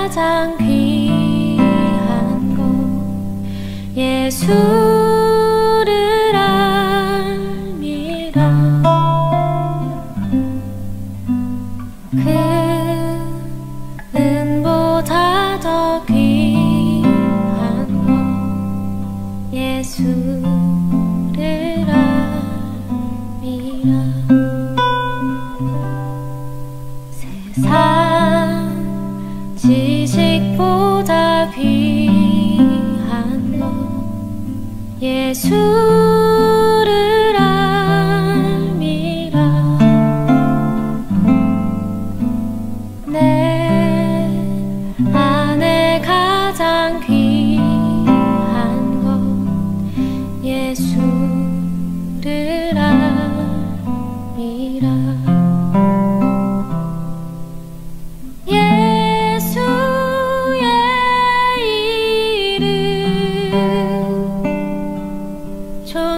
가장 귀한 곳 예수를 알미라. 그 은보다 더 귀한 곳 예수를 알미라. 세상 지식보다 귀한 것 예수를 알미라. 내 안에 가장 귀한 것 예수를 알미라.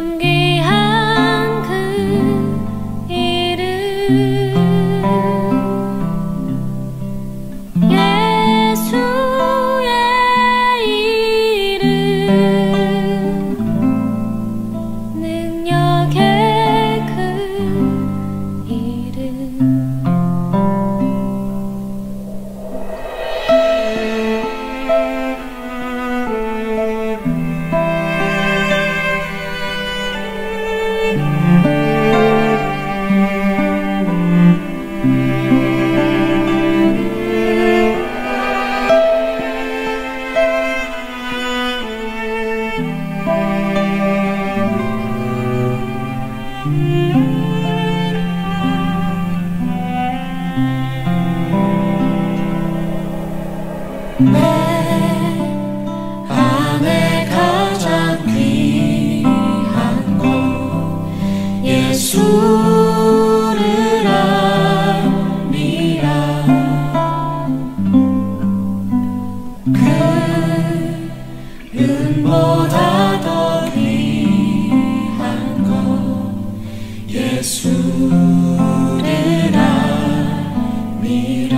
존귀한 그 이름 예수의 이름 능력의 그 이름. 내 안에 가장 귀한 것 예수를 알미라. 그 은보다 더 귀한 것 예수를 알미라.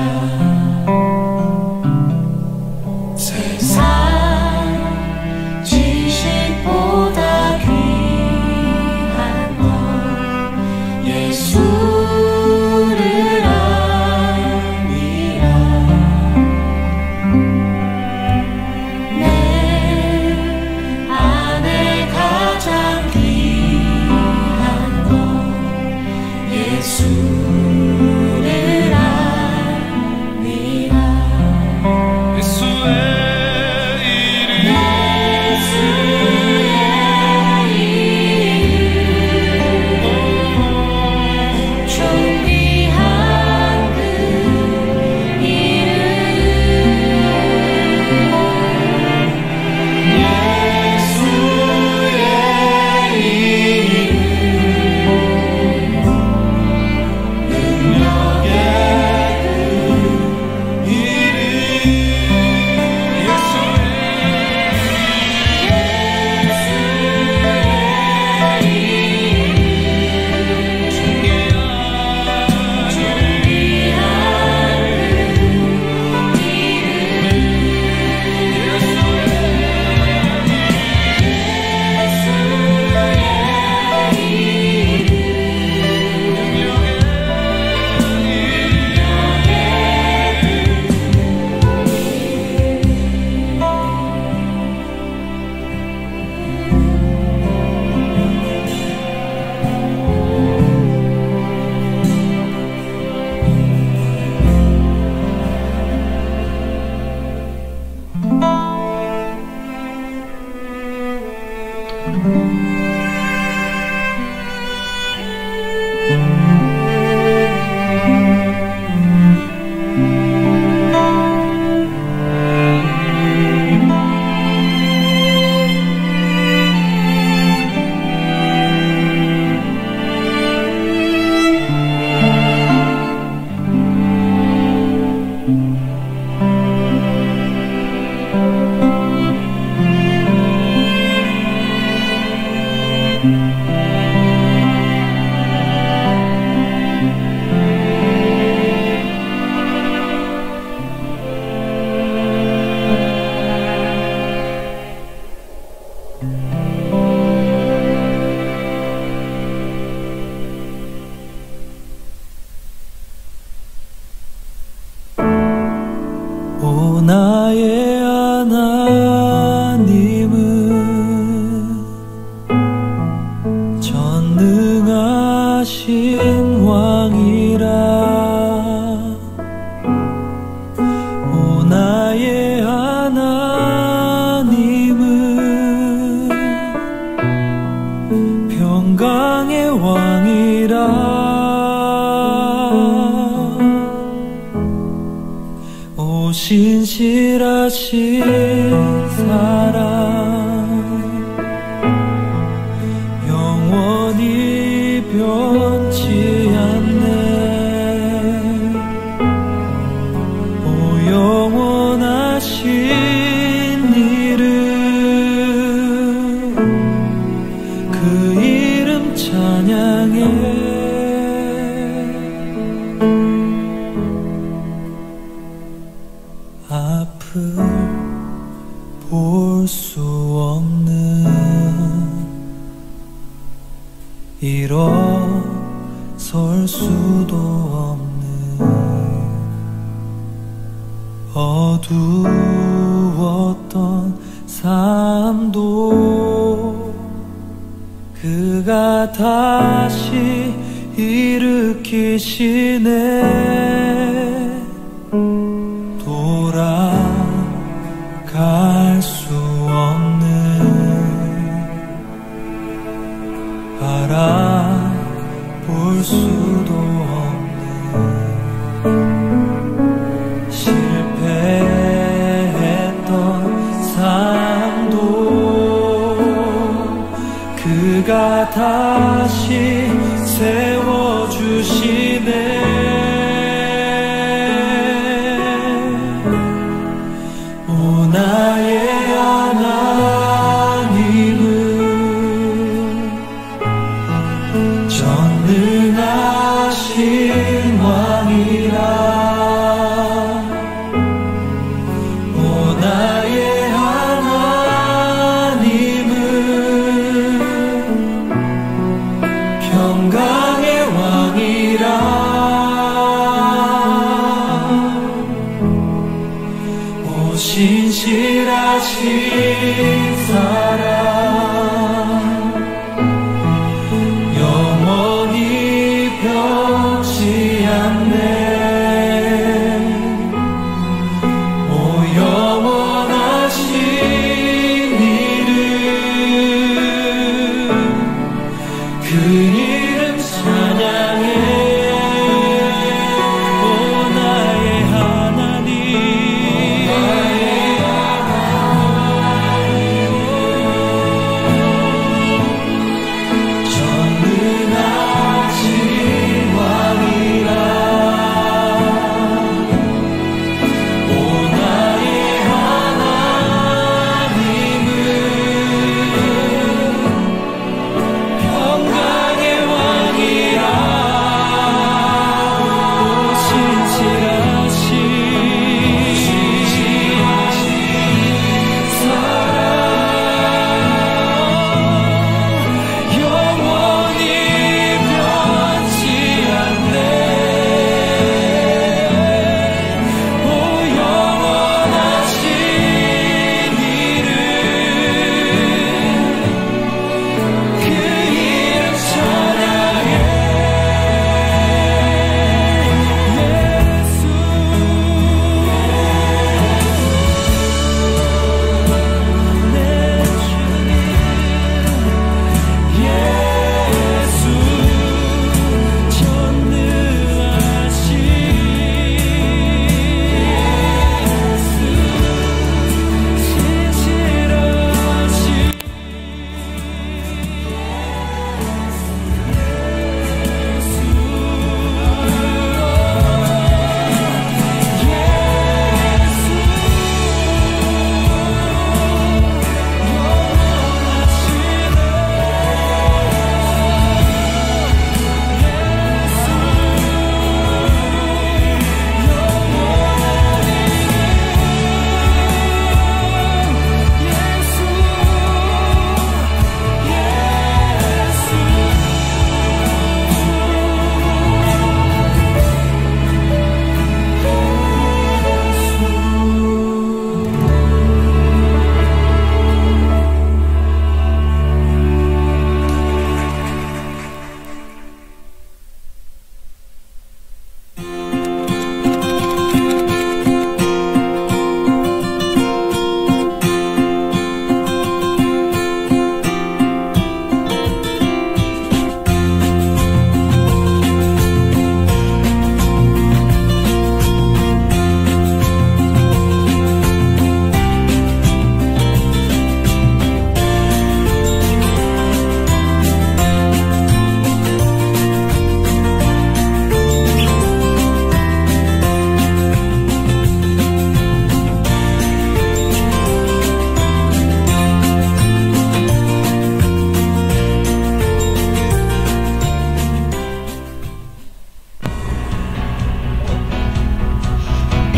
오 나의 하나님은 전능하신 왕이라. 오 나의 하나님은 평강의 왕이라. 오 신실하신 사랑 영원히 변치 않네. 오 영원하신 이름, 그 이름 찬양해. 앞을 볼 수 없는 일어설 수도 없는 어두웠던 삶도 그가 다시 일으키시네. 돌아갈 수 없는 바라볼 수도 없는 실패했던 삶도 그가 다시 세워주시네. 나의 하나님은 전능하신 왕이라. 오 나의 하나님은 평강의 왕이라. 신실하신 사랑 영원히 변치 않네. 오 영원하신 이름, 그 이름 찬양해. 오 나의 하나님,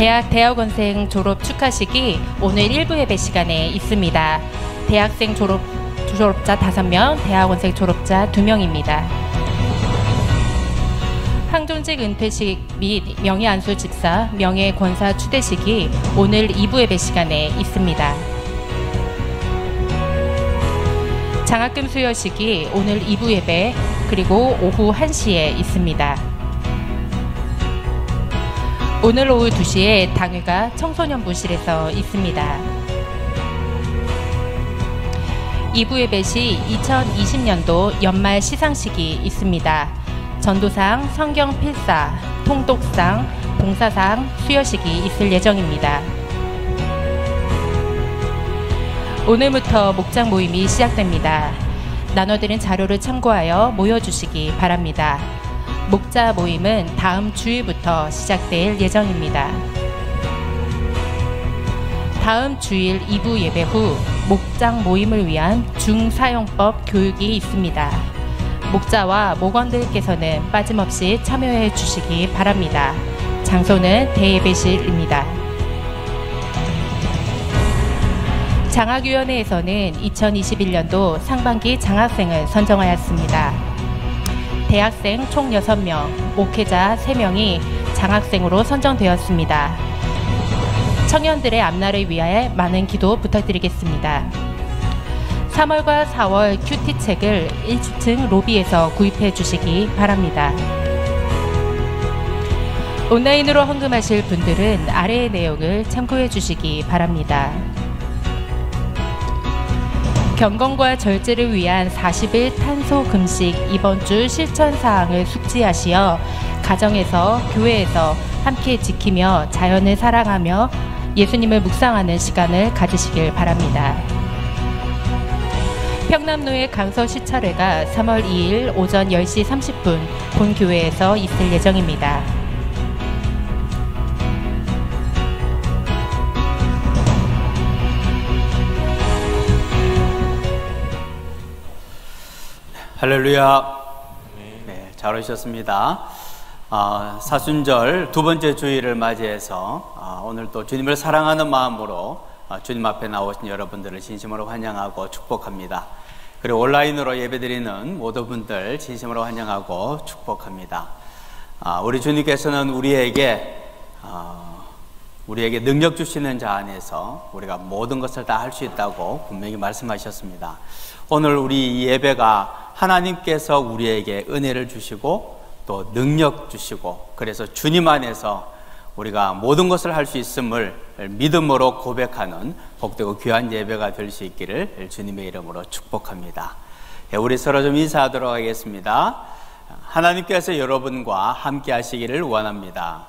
대학원생 졸업 축하식이 오늘 1부 예배 시간에 있습니다. 대학생 졸업자 5명, 대학원생 졸업자 2명입니다. 항존직 은퇴식 및 명예안수 집사, 명예권사 추대식이 오늘 2부 예배 시간에 있습니다. 장학금 수여식이 오늘 2부 예배 그리고 오후 1시에 있습니다. 오늘 오후 2시에 당회가 청소년부실에서 있습니다. 2부 예배 시 2020년도 연말 시상식이 있습니다. 전도상, 성경 필사, 통독상, 봉사상 수여식이 있을 예정입니다. 오늘부터 목장 모임이 시작됩니다. 나눠드린 자료를 참고하여 모여주시기 바랍니다. 목자 모임은 다음 주일부터 시작될 예정입니다. 다음 주일 2부 예배 후 목장 모임을 위한 중사용법 교육이 있습니다. 목자와 목원들께서는 빠짐없이 참여해 주시기 바랍니다. 장소는 대예배실입니다. 장학위원회에서는 2021년도 상반기 장학생을 선정하였습니다. 대학생 총 6명, 목회자 3명이 장학생으로 선정되었습니다. 청년들의 앞날을 위하여 많은 기도 부탁드리겠습니다. 3월과 4월 큐티 책을 1층 로비에서 구입해 주시기 바랍니다. 온라인으로 헌금하실 분들은 아래의 내용을 참고해 주시기 바랍니다. 경건과 절제를 위한 40일 탄소 금식 이번 주 실천 사항을 숙지하시어 가정에서 교회에서 함께 지키며 자연을 사랑하며 예수님을 묵상하는 시간을 가지시길 바랍니다. 평남로의 강서 시찰회가 3월 2일 오전 10시 30분 본교회에서 있을 예정입니다. 할렐루야. 네, 잘 오셨습니다. 사순절 두 번째 주일을 맞이해서 오늘 또 주님을 사랑하는 마음으로 주님 앞에 나오신 여러분들을 진심으로 환영하고 축복합니다. 그리고 온라인으로 예배드리는 모든 분들 진심으로 환영하고 축복합니다. 우리 주님께서는 우리에게 능력 주시는 자 안에서 우리가 모든 것을 다 할 수 있다고 분명히 말씀하셨습니다. 오늘 우리 예배가 하나님께서 우리에게 은혜를 주시고 또 능력 주시고 그래서 주님 안에서 우리가 모든 것을 할 수 있음을 믿음으로 고백하는 복되고 귀한 예배가 될 수 있기를 주님의 이름으로 축복합니다. 우리 서로 좀 인사하도록 하겠습니다. 하나님께서 여러분과 함께 하시기를 원합니다.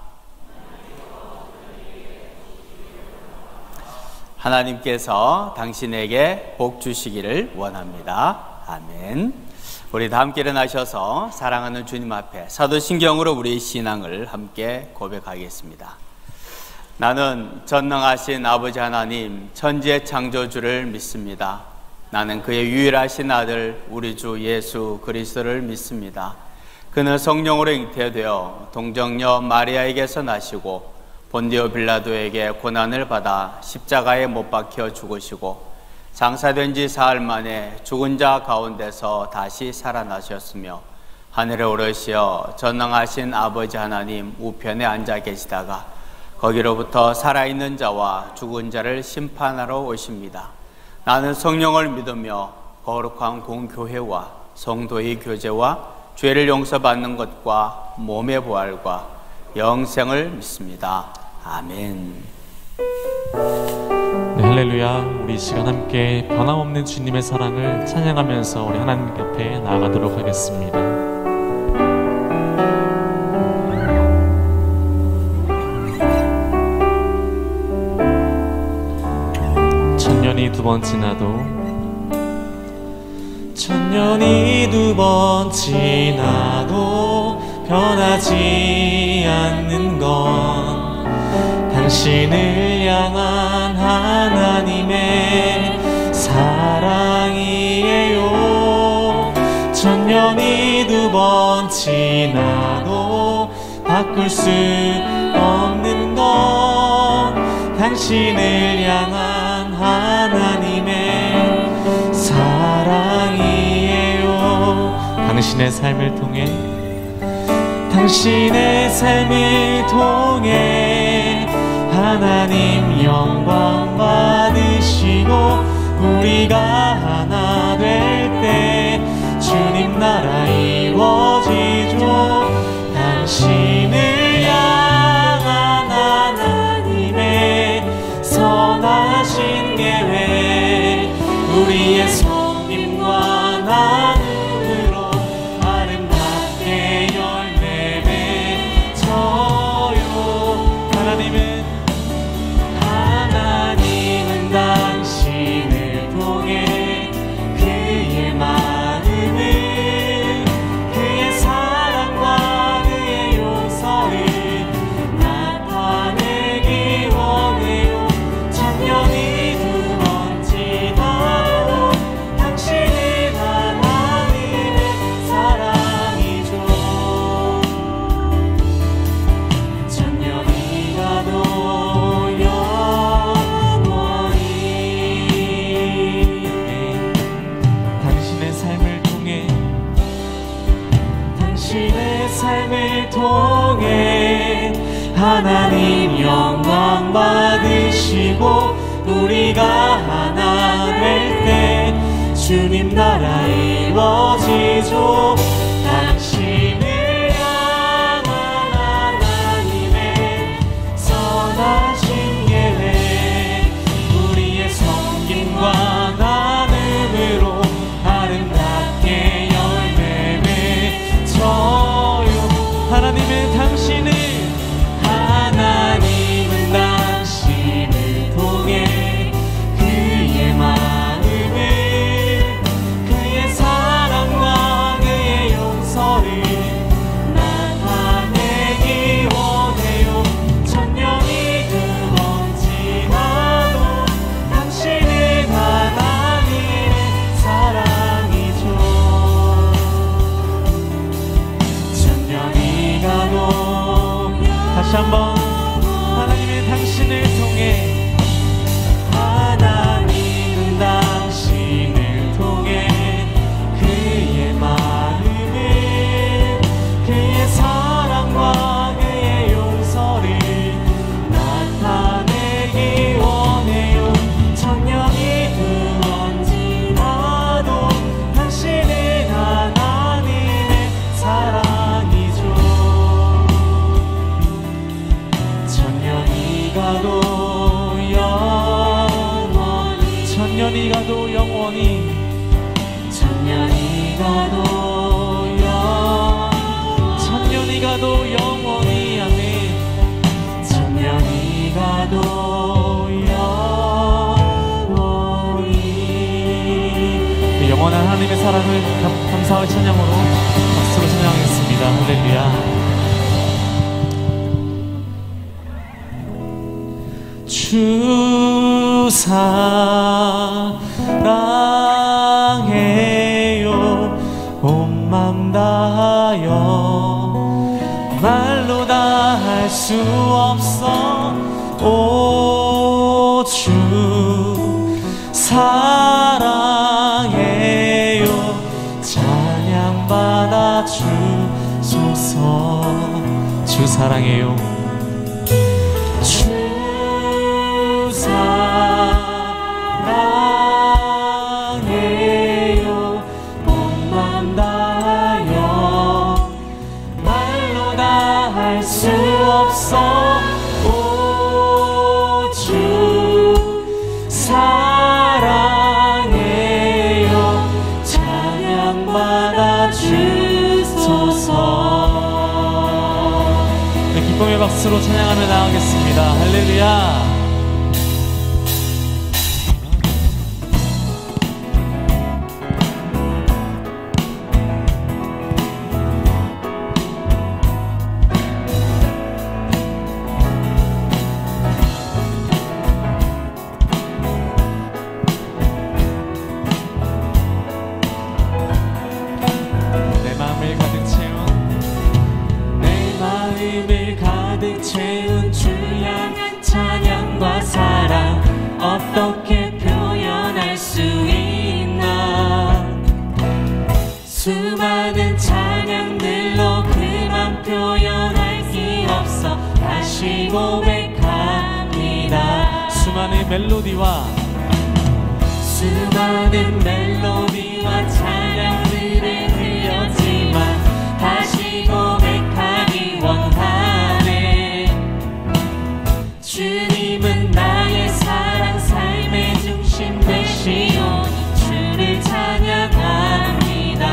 하나님께서 당신에게 복 주시기를 원합니다. 아멘. 우리 다 함께 일어나셔서 사랑하는 주님 앞에 사도신경으로 우리의 신앙을 함께 고백하겠습니다. 나는 전능하신 아버지 하나님 천지의 창조주를 믿습니다. 나는 그의 유일하신 아들 우리 주 예수 그리스도를 믿습니다. 그는 성령으로 잉태되어 동정녀 마리아에게서 나시고 본디오 빌라도에게 고난을 받아 십자가에 못 박혀 죽으시고 장사된 지 사흘 만에 죽은 자 가운데서 다시 살아나셨으며 하늘에 오르시어 전능하신 아버지 하나님 우편에 앉아 계시다가 거기로부터 살아있는 자와 죽은 자를 심판하러 오십니다. 나는 성령을 믿으며 거룩한 공교회와 성도의 교제와 죄를 용서받는 것과 몸의 부활과 영생을 믿습니다. 아멘. 네, 할렐루야. 우리 이 시간 함께 변함없는 주님의 사랑을 찬양하면서 우리 하나님 앞에 나아가도록 하겠습니다. 천년이 두 번 지나도 천년이 두 번 지나도 변하지 않는 건 당신을 향한 하나님의 사랑이에요. 천년이 두 번 지나도 바꿀 수 없는 건 당신을 향한 하나님의 사랑이에요. 당신의 삶을 통해 당신의 삶을 통해 하나님 영광 받으시고 우리가 하나 될 때 주님 나라 이루어지죠. 당신을 향한 하나님의 선하신 계획 우리의 섬김과 나눔으로 아름답게 열매 맺어요. 하나님은 당신을 통해 그의 마음을 그의 사랑과 그의 용서를 나타내기 원해요. 천년이 두 번 지나도 당신은 하나님의 사랑이죠. 천년이 가도 삶을 통해 하나님 영광 받으시고 우리가 하나 될 때 주님 나라 이루어지죠. 당신을 향한 하나님의 선하신 계획 우리의 섬김과 나눔으로 아름답게 열매 맺어요. 하나님은 당신을 통해 그의 마음을 그의 사랑과 그의 용서를 나타내기 원해요. 천년이 두 번 지나도 당신은 하나님의 사랑이죠. 천년이 가도 다시 한번 하나님은 당신을 통해 하나님은 당신을 통해 그의 마음을 그의 사랑과 그의 용서를 나타내기 원해요. 천년이 두 번 지나도 당신은 하나님의 사랑이죠. 천년이 가도 영원히 천년이 가도 영원히 아멘. 천년이 가도 영원히 영원한 하나님의 사랑을 감사와 찬양으로 박수로 찬양하겠습니다. 할렐루야. 주 사랑해요. 온 맘 다하여 말로 다 할 수 없어. 오 주 사랑해요. 찬양 받아 주소서. 주 사랑해요. 사랑해요. 온 맘 다하여 말로 다 할 수 없어. 오 주 사랑해요. 찬양 받아 주소서. 네, 기쁨의 박수로 찬양하며 나가겠습니다. 할렐루야. 가득 채운 주 향한 찬양 어떻게 표현할 수 있나. 수많은 찬양들로 그만 표현할 수 없어 다시 고백합니다. 수많은 멜로디와 찬양들을 들렸지만 다시 고백하기 원하네. 주님은 나의 사랑 삶의 중심 되시오. 주를 찬양합니다.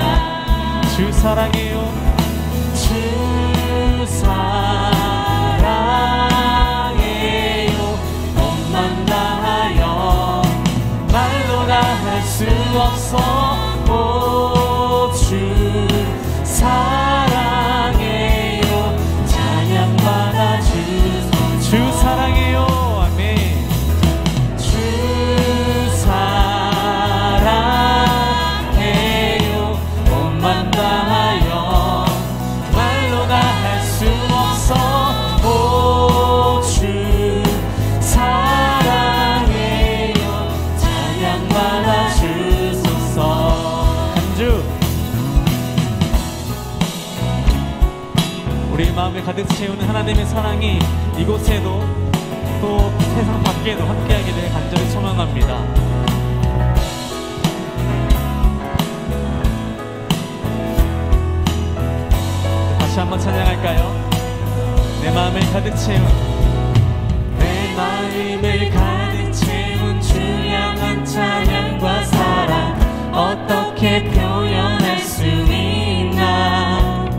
주 사랑해요. 주 사랑해요. 몸만 다하여 말로 다 할 수 없어. 오, 주 사랑해요. 찬양받아 주소서. 주 사랑해요. 아멘. 주 사랑해요. 몸만 다하여 말로 다 할 수 없어. 오, 주 사랑해요. 찬양받아 주소서. 주 우리 마음에 가득 채우는 하나님의 사랑이 이곳에도 또 세상 밖에도 함께하기를 간절히 소망합니다. 다시 한번 찬양할까요? 내 마음을 가득 채운 내 마음을 가득 채운 주 향한 찬양과 사랑 어떻게 표현할 수 있나.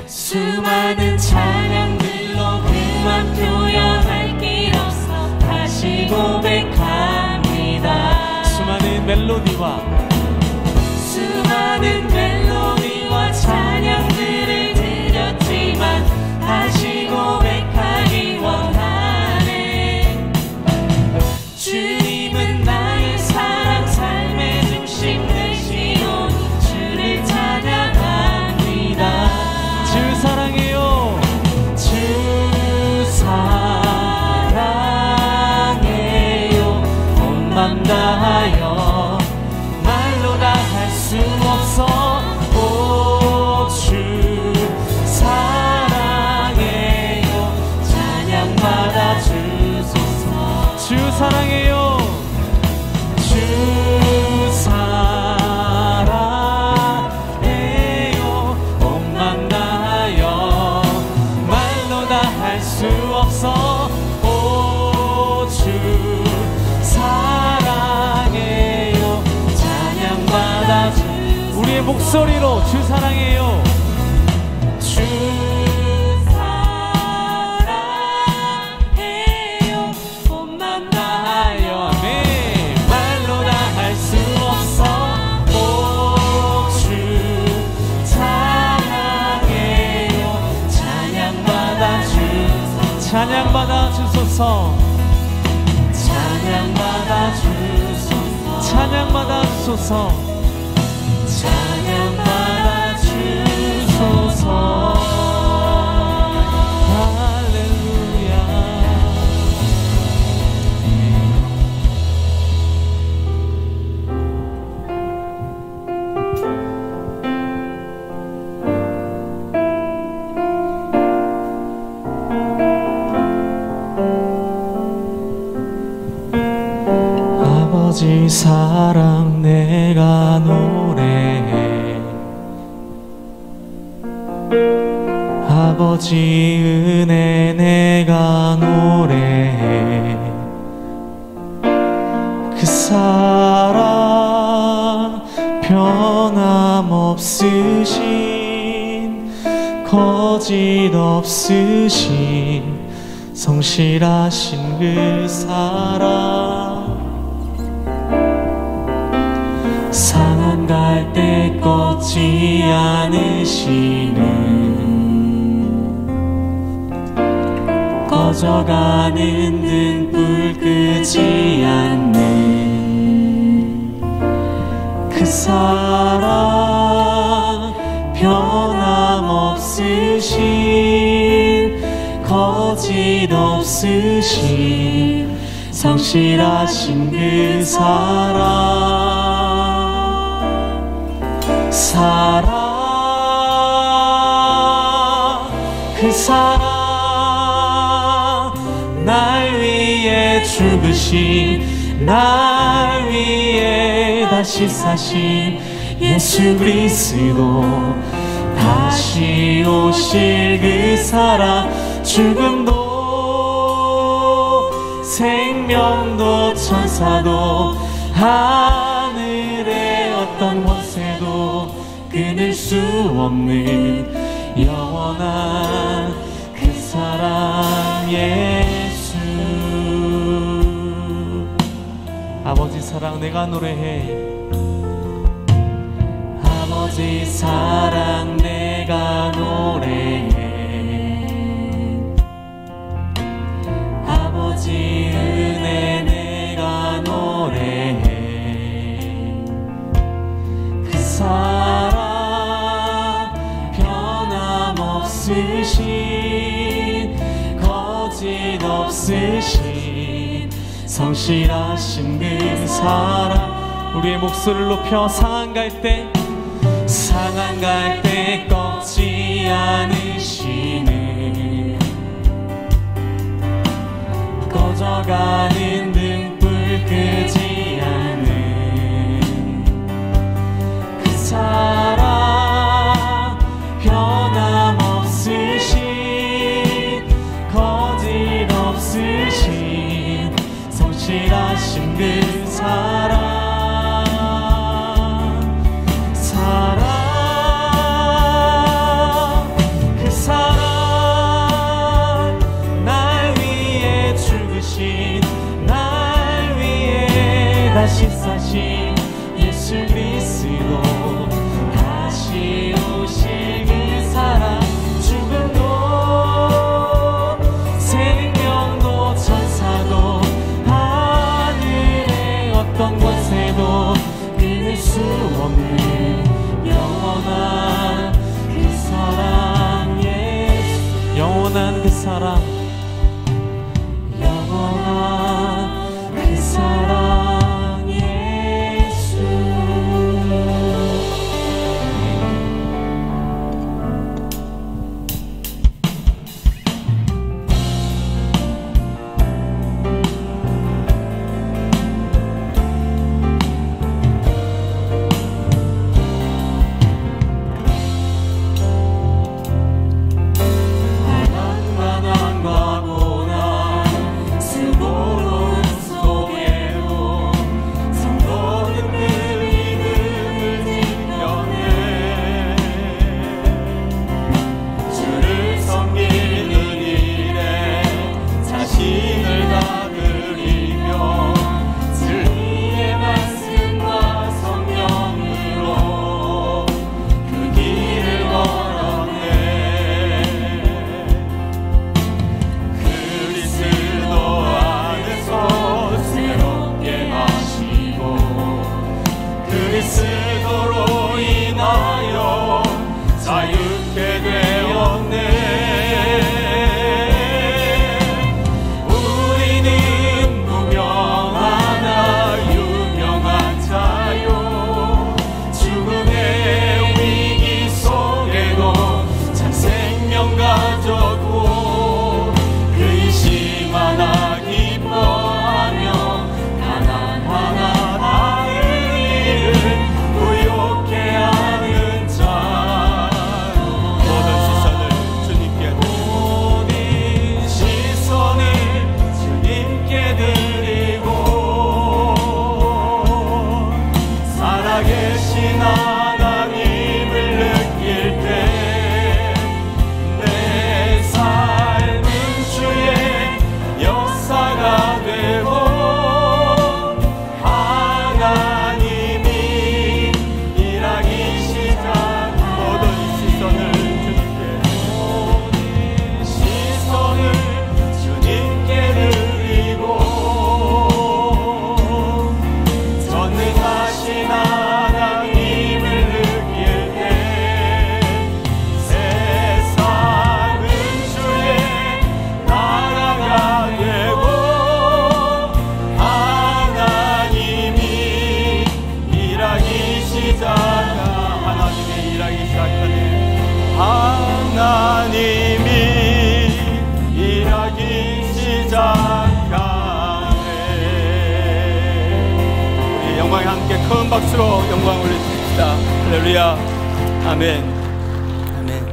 수많은 찬양들로 그만 표현할 길 없어 다시 고백합니다. 수많은 멜로디와 찬양들을 드렸지만 다시 고백하기 원하네. 주님은 나의 사랑 삶의 중심 되시오. 주를 찬양합니다. 주 사랑해요. 주 사랑해요. 온 맘 다하여 말로 다 할 수 없어. 오, 주 사랑해요. 찬양받아 주소서. 주 사랑해요. 주 사랑해요. 온 맘 다하여 말로 다 할 수 없어. 오, 주 사랑해요. 찬양받아 주. 우리의 목소리로 주 사랑해요. 주 사랑해요. 온 맘 다하여 아멘. 말로 다 할 수 없어. 오, 주 사랑해요. 찬양받아 주소서. 찬양받아 주소서. 찬양받아 주소서. 찬양받아 주소서. 찬양받아 주소서. 할렐루야. 아버지 사랑 내가 노래해. 아버지 은혜 내가 노래해. 그 사랑 변함없으신 거짓 없으신 성실하신 그 사랑. 상한 갈대 꺾지 않으시는 꺼져가는 등불 끄지 않는 그 사랑 변함없으신 거짓 없으신 성실하신 그 그 사랑 날 위해 죽으신 날 위해 다시 사신 예수 그리스도 다시 오실 그 사랑 죽음도 생명도 천사도 하늘의 어떤 권세도 끊을 수 없는 영원한 그 사랑 예수. 아버지 사랑 내가 노래해. 아버지 사랑 내가 노래해. 아버지 은혜 내가 노래해. 그 사랑 변함없으신 거짓 없으신 성실하신 그 사랑. 우리의 목소리를 높여 상한 갈 때 꺾지 않으시는 꺼져가는 등불 끄지 않는 그 사랑 변함없으신 거짓 없으신 성실하신 그 사랑 다시 사신 예수 그리스도 다시 오실 그 사랑 죽음도 생명도 천사도 하늘의 어떤 권세도 끊을 수 없는 영원한 그 사랑 예수. 영원한 그 사랑 영원한 그 사랑 큰 박수로 영광을 올려주십시다. 할렐루야. 아멘. 아멘.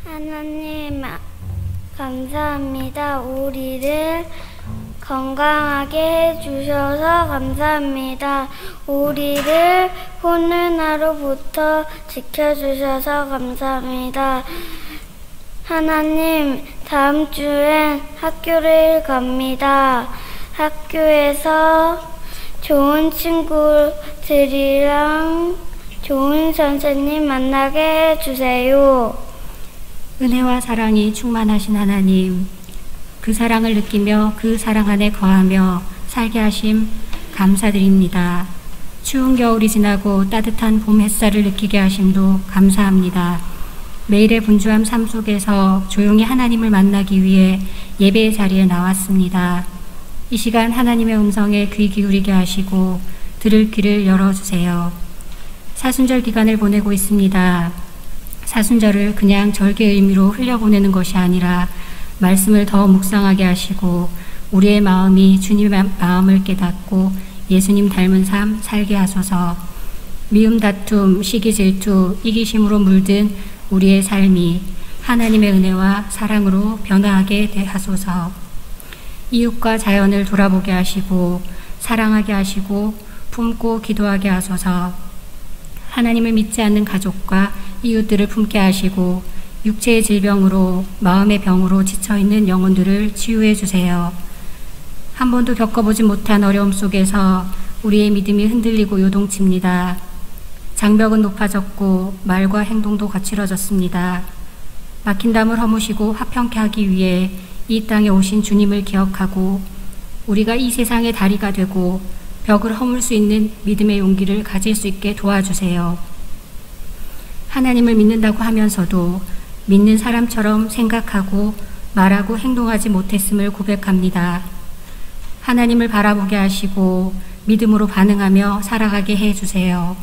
하나님 감사합니다. 우리를 건강하게 해주셔서 감사합니다. 우리를 코로나로부터 지켜주셔서 감사합니다. 하나님, 다음 주엔 학교를 갑니다. 학교에서 좋은 친구들이랑 좋은 선생님 만나게 해주세요. 은혜와 사랑이 충만하신 하나님, 그 사랑을 느끼며 그 사랑 안에 거하며 살게 하심 감사드립니다. 추운 겨울이 지나고 따뜻한 봄 햇살을 느끼게 하심도 감사합니다. 매일의 분주한 삶 속에서 조용히 하나님을 만나기 위해 예배의 자리에 나왔습니다. 이 시간 하나님의 음성에 귀 기울이게 하시고 들을 귀를 열어주세요. 사순절 기간을 보내고 있습니다. 사순절을 그냥 절개 의미로 흘려보내는 것이 아니라 말씀을 더 묵상하게 하시고 우리의 마음이 주님의 마음을 깨닫고 예수님 닮은 삶 살게 하소서. 미움, 다툼, 시기, 질투, 이기심으로 물든 우리의 삶이 하나님의 은혜와 사랑으로 변화하게 하소서. 이웃과 자연을 돌아보게 하시고 사랑하게 하시고 품고 기도하게 하소서. 하나님을 믿지 않는 가족과 이웃들을 품게 하시고 육체의 질병으로 마음의 병으로 지쳐있는 영혼들을 치유해 주세요. 한 번도 겪어보지 못한 어려움 속에서 우리의 믿음이 흔들리고 요동칩니다. 장벽은 높아졌고 말과 행동도 거칠어졌습니다. 막힌 담을 허무시고 화평케 하기 위해 이 땅에 오신 주님을 기억하고 우리가 이 세상의 다리가 되고 벽을 허물 수 있는 믿음의 용기를 가질 수 있게 도와주세요. 하나님을 믿는다고 하면서도 믿는 사람처럼 생각하고 말하고 행동하지 못했음을 고백합니다. 하나님을 바라보게 하시고 믿음으로 반응하며 살아가게 해주세요.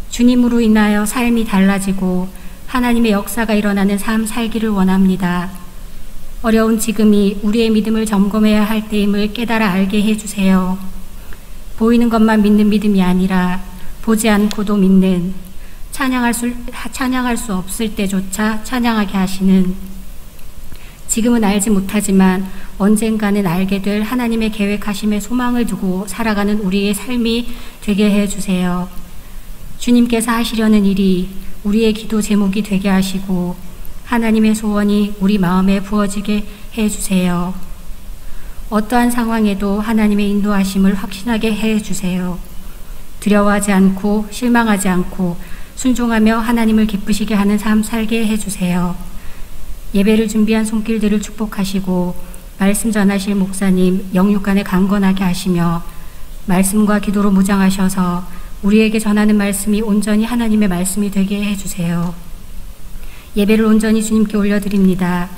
주님으로 인하여 삶이 달라지고 하나님의 역사가 일어나는 삶 살기를 원합니다. 어려운 지금이 우리의 믿음을 점검해야 할 때임을 깨달아 알게 해주세요. 보이는 것만 믿는 믿음이 아니라 보지 않고도 믿는, 찬양할 수 없을 때조차 찬양하게 하시는, 지금은 알지 못하지만 언젠가는 알게 될 하나님의 계획하심에 소망을 두고 살아가는 우리의 삶이 되게 해주세요. 주님께서 하시려는 일이 우리의 기도 제목이 되게 하시고 하나님의 소원이 우리 마음에 부어지게 해주세요. 어떠한 상황에도 하나님의 인도하심을 확신하게 해주세요. 두려워하지 않고 실망하지 않고 순종하며 하나님을 기쁘시게 하는 삶 살게 해주세요. 예배를 준비한 손길들을 축복하시고 말씀 전하실 목사님 영육간에 강건하게 하시며 말씀과 기도로 무장하셔서 우리에게 전하는 말씀이 온전히 하나님의 말씀이 되게 해주세요. 예배를 온전히 주님께 올려드립니다.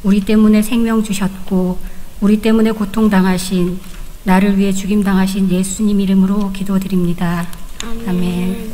우리 때문에 생명 주셨고 우리 때문에 고통당하신, 나를 위해 죽임당하신 예수님 이름으로 기도드립니다. 아멘.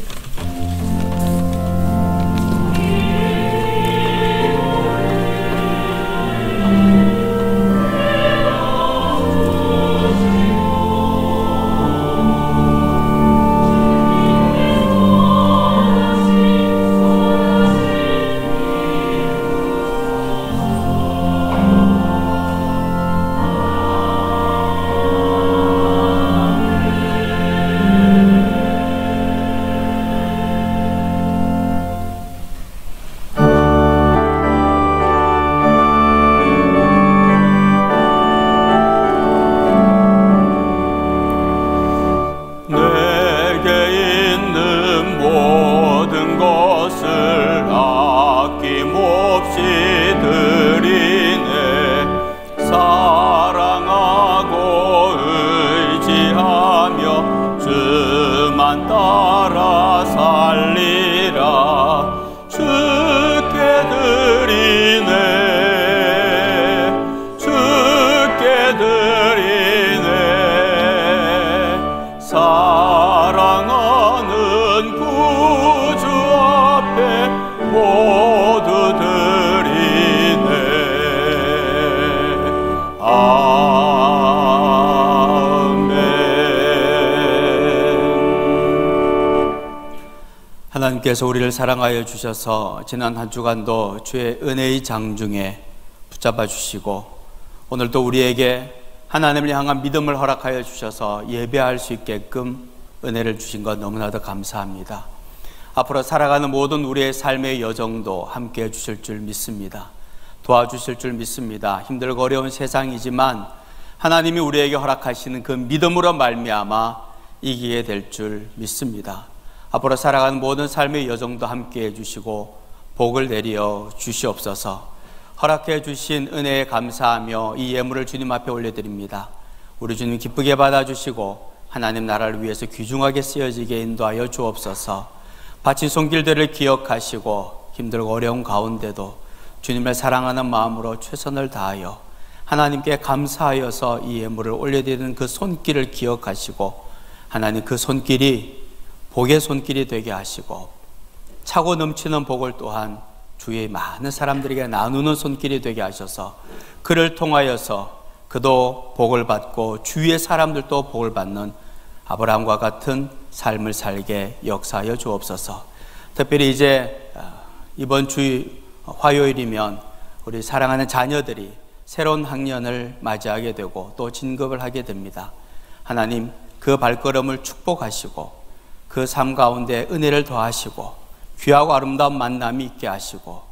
하나님께서 우리를 사랑하여 주셔서 지난 한 주간도 주의 은혜의 장중에 붙잡아 주시고 오늘도 우리에게 하나님을 향한 믿음을 허락하여 주셔서 예배할 수 있게끔 은혜를 주신 것 너무나도 감사합니다. 앞으로 살아가는 모든 우리의 삶의 여정도 함께 해 주실 줄 믿습니다. 도와주실 줄 믿습니다. 힘들고 어려운 세상이지만 하나님이 우리에게 허락하시는 그 믿음으로 말미암아 이기게 될 줄 믿습니다. 앞으로 살아가는 모든 삶의 여정도 함께 해주시고 복을 내려 주시옵소서. 허락해 주신 은혜에 감사하며 이 예물을 주님 앞에 올려드립니다. 우리 주님 기쁘게 받아주시고 하나님 나라를 위해서 귀중하게 쓰여지게 인도하여 주옵소서. 바친 손길들을 기억하시고 힘들고 어려운 가운데도 주님을 사랑하는 마음으로 최선을 다하여 하나님께 감사하여서 이 예물을 올려드리는 그 손길을 기억하시고 하나님 그 손길이 복의 손길이 되게 하시고 차고 넘치는 복을 또한 주위의 많은 사람들에게 나누는 손길이 되게 하셔서 그를 통하여서 그도 복을 받고 주위의 사람들도 복을 받는 아브라함과 같은 삶을 살게 역사하여 주옵소서. 특별히 이제 이번 주 화요일이면 우리 사랑하는 자녀들이 새로운 학년을 맞이하게 되고 또 진급을 하게 됩니다. 하나님 그 발걸음을 축복하시고 그 삶 가운데 은혜를 더하시고 귀하고 아름다운 만남이 있게 하시고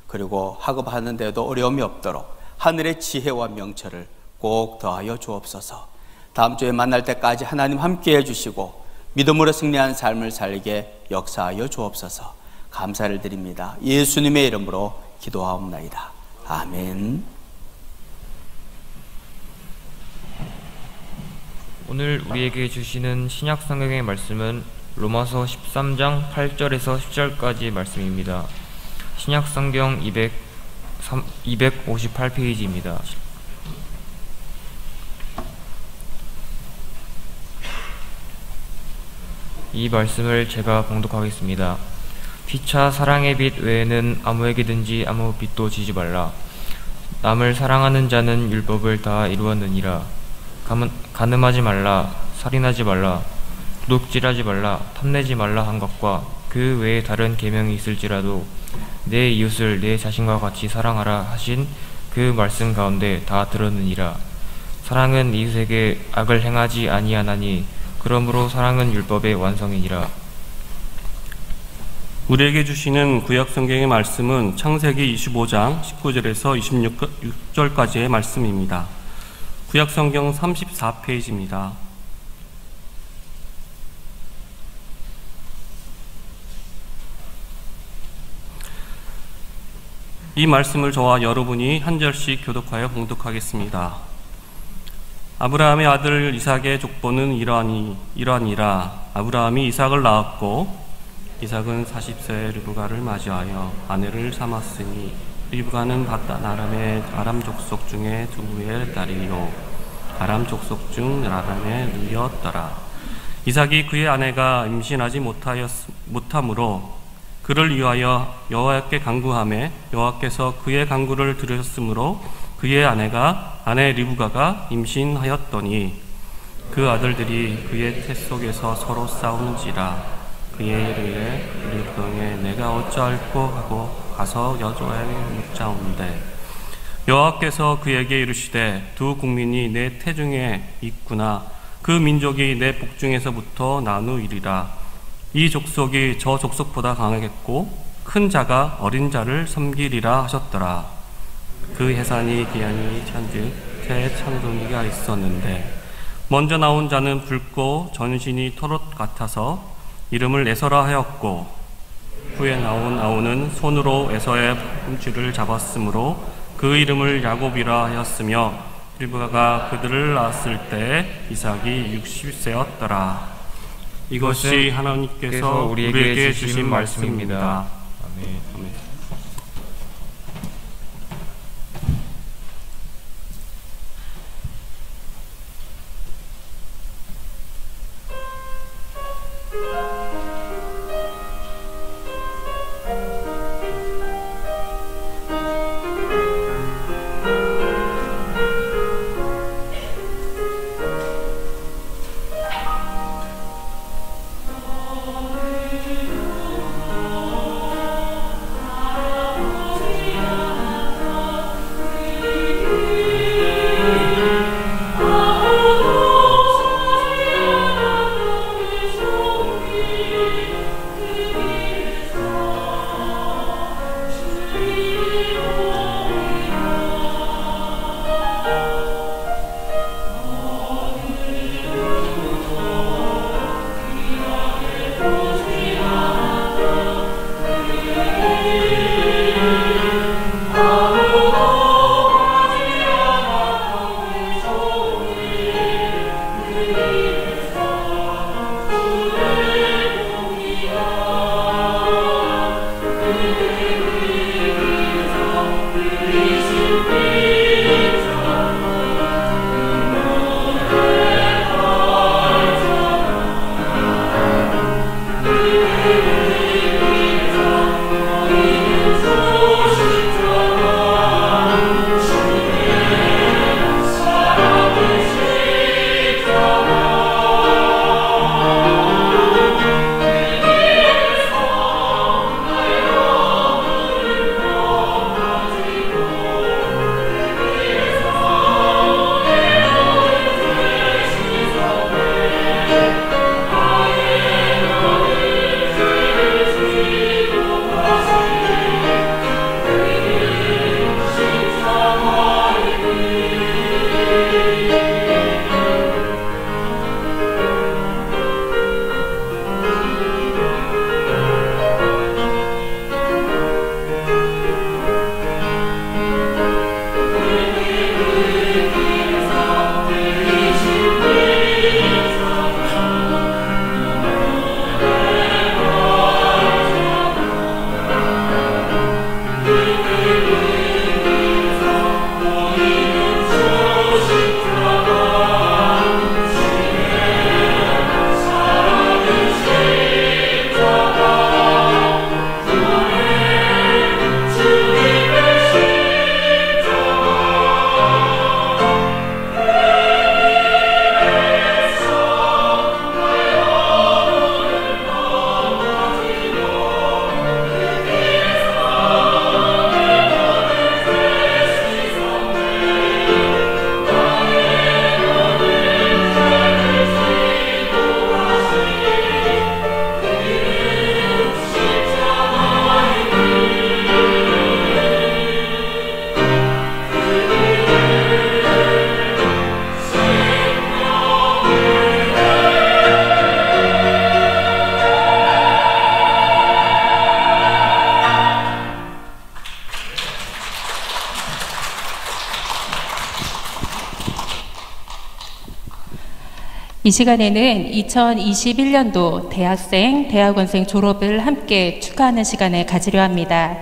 그리고 학업하는 데도 어려움이 없도록 하늘의 지혜와 명철을 꼭 더하여 주옵소서. 다음 주에 만날 때까지 하나님 함께 해주시고 믿음으로 승리한 삶을 살게 역사하여 주옵소서. 감사를 드립니다. 예수님의 이름으로 기도하옵나이다. 아멘. 오늘 우리에게 주시는 신약 성경의 말씀은 로마서 13장 8절에서 10절까지 말씀입니다. 신약 성경 258페이지입니다. 이 말씀을 제가 봉독하겠습니다. 피차 사랑의 빛 외에는 아무에게든지 아무 빛도 지지 말라. 남을 사랑하는 자는 율법을 다 이루었느니라. 간음하지 말라, 살인하지 말라, 도둑질하지 말라, 탐내지 말라 한 것과 그 외에 다른 계명이 있을지라도 내 이웃을 내 자신과 같이 사랑하라 하신 그 말씀 가운데 다 들었느니라. 사랑은 이웃에게 악을 행하지 아니하나니 그러므로 사랑은 율법의 완성이니라. 우리에게 주시는 구약 성경의 말씀은 창세기 25장 19절에서 26절까지의 말씀입니다. 구약 성경 34페이지입니다. 이 말씀을 저와 여러분이 한 절씩 교독하여 봉독하겠습니다. 아브라함의 아들 이삭의 족보는 이러하니라. 아브라함이 이삭을 낳았고 이삭은 40세에 르브가를 맞이하여 아내를 삼았으니 르브가는 바단 아람 족속 중에 두부의 딸이요 아람 족속 중 아람의 누이였더라. 이삭이 그의 아내가 임신하지 못함으로 그를 위하여 여호와께 간구하매 여호와께서 그의 간구를 들으셨으므로 그의 아내 르브가가 임신하였더니 그 아들들이 그의 태 속에서 서로 싸우는지라. 그의 이르되 르브가에 내가 어찌할꼬 하고 가서 여호와의 묻자온대. 여호와께서 그에게 이르시되 두 국민이 내 태중에 있구나. 그 민족이 내 복중에서부터 나누이리라. 이 족속이 저 족속보다 강하겠고 큰 자가 어린 자를 섬기리라 하셨더라. 그 해산이 기한이 찬즉 새 창동이가 있었는데 먼저 나온 자는 붉고 전신이 털옷 같아서 이름을 에서라 하였고 후에 나온 아우는 손으로 에서의 품줄을 잡았으므로 그 이름을 야곱이라 하였으며 르브가가 그들을 낳았을 때 이삭이 60세였더라. 이것이 하나님께서 우리에게 주신 말씀입니다. 아멘. 이 시간에는 2021년도 대학생, 대학원생 졸업을 함께 축하하는 시간을 가지려 합니다.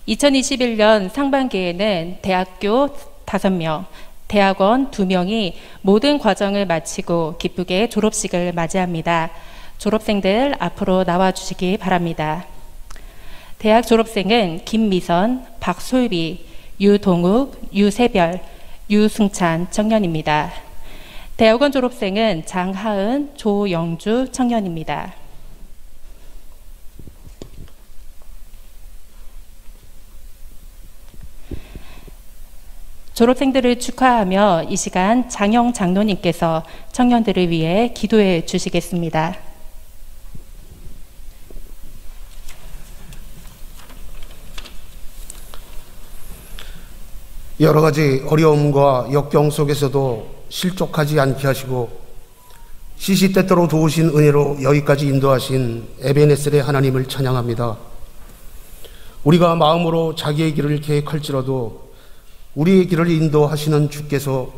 2021년 상반기에는 대학교 5명, 대학원 2명이 모든 과정을 마치고 기쁘게 졸업식을 맞이합니다. 졸업생들 앞으로 나와주시기 바랍니다. 대학 졸업생은 김미선, 박솔비, 유동욱, 유세별, 유승찬 청년입니다. 대학원 졸업생은 장하은, 조영주 청년입니다. 졸업생들을 축하하며 이 시간 장영 장로님께서 청년들을 위해 기도해 주시겠습니다. 여러 가지 어려움과 역경 속에서도 실족하지 않게 하시고 시시때때로 도우신 은혜로 여기까지 인도하신 에베네셀의 하나님을 찬양합니다. 우리가 마음으로 자기의 길을 계획할지라도 우리의 길을 인도하시는 주께서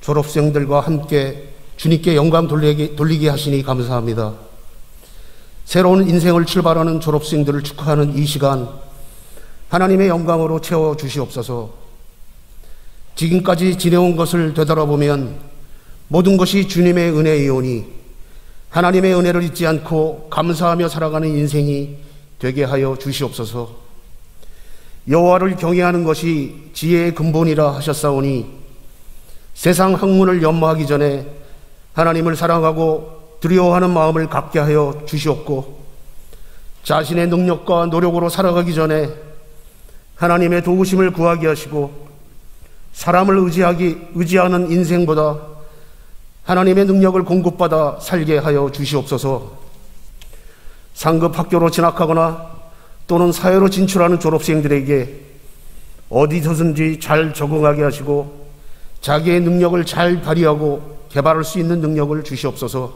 졸업생들과 함께 주님께 영광 돌리게 하시니 감사합니다. 새로운 인생을 출발하는 졸업생들을 축하하는 이 시간 하나님의 영광으로 채워주시옵소서. 지금까지 지내온 것을 되돌아보면 모든 것이 주님의 은혜이오니 하나님의 은혜를 잊지 않고 감사하며 살아가는 인생이 되게 하여 주시옵소서. 여호와를 경외하는 것이 지혜의 근본이라 하셨사오니 세상 학문을 연마하기 전에 하나님을 사랑하고 두려워하는 마음을 갖게 하여 주시옵고 자신의 능력과 노력으로 살아가기 전에 하나님의 도우심을 구하게 하시고 사람을 의지하는 인생보다 하나님의 능력을 공급받아 살게 하여 주시옵소서. 상급 학교로 진학하거나 또는 사회로 진출하는 졸업생들에게 어디서든지 잘 적응하게 하시고 자기의 능력을 잘 발휘하고 개발할 수 있는 능력을 주시옵소서.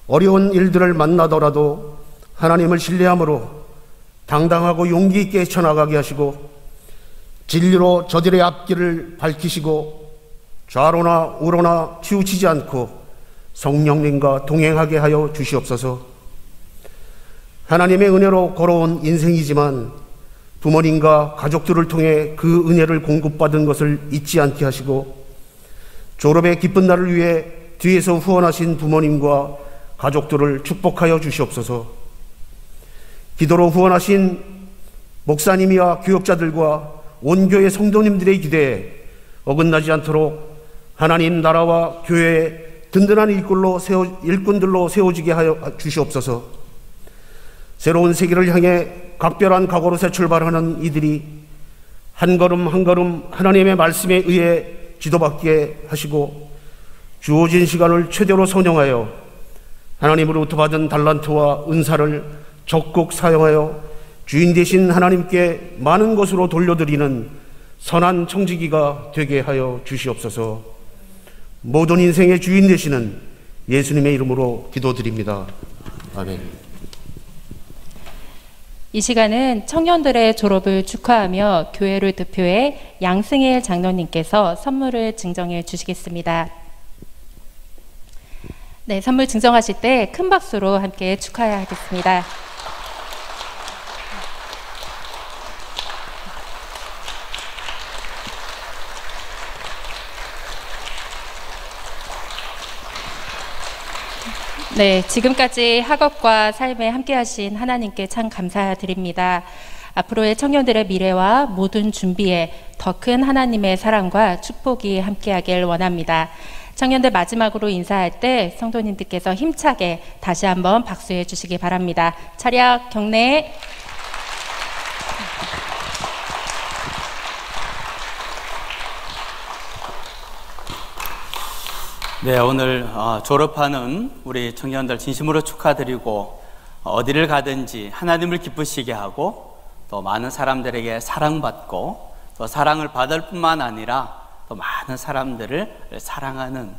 어려운 일들을 만나더라도 하나님을 신뢰함으로 당당하고 용기 있게 헤쳐나가게 하시고 진리로 저들의 앞길을 밝히시고 좌로나 우로나 치우치지 않고 성령님과 동행하게 하여 주시옵소서. 하나님의 은혜로 걸어온 인생이지만 부모님과 가족들을 통해 그 은혜를 공급받은 것을 잊지 않게 하시고 졸업의 기쁜 날을 위해 뒤에서 후원하신 부모님과 가족들을 축복하여 주시옵소서. 기도로 후원하신 목사님이와 교역자들과 온 교회 성도님들의 기대에 어긋나지 않도록 하나님 나라와 교회의 든든한 일꾼들로 세워지게 하여 주시옵소서. 새로운 세계를 향해 각별한 각오로 새 출발하는 이들이 한 걸음 한 걸음 하나님의 말씀에 의해 지도받게 하시고 주어진 시간을 최대로 선용하여 하나님으로부터 받은 달란트와 은사를 적극 사용하여 주인 되신 하나님께 많은 것으로 돌려드리는 선한 청지기가 되게 하여 주시옵소서. 모든 인생의 주인 되시는 예수님의 이름으로 기도드립니다. 아멘. 이 시간은 청년들의 졸업을 축하하며 교회를 대표해 양승일 장로님께서 선물을 증정해 주시겠습니다. 네, 선물 증정하실 때 큰 박수로 함께 축하하겠습니다. 네, 지금까지 학업과 삶에 함께하신 하나님께 참 감사드립니다. 앞으로의 청년들의 미래와 모든 준비에 더 큰 하나님의 사랑과 축복이 함께하길 원합니다. 청년들 마지막으로 인사할 때 성도님들께서 힘차게 다시 한번 박수해 주시기 바랍니다. 차렷 경례. 네, 오늘 졸업하는 우리 청년들 진심으로 축하드리고 어디를 가든지 하나님을 기쁘시게 하고 또 많은 사람들에게 사랑받고 또 사랑을 받을 뿐만 아니라 또 많은 사람들을 사랑하는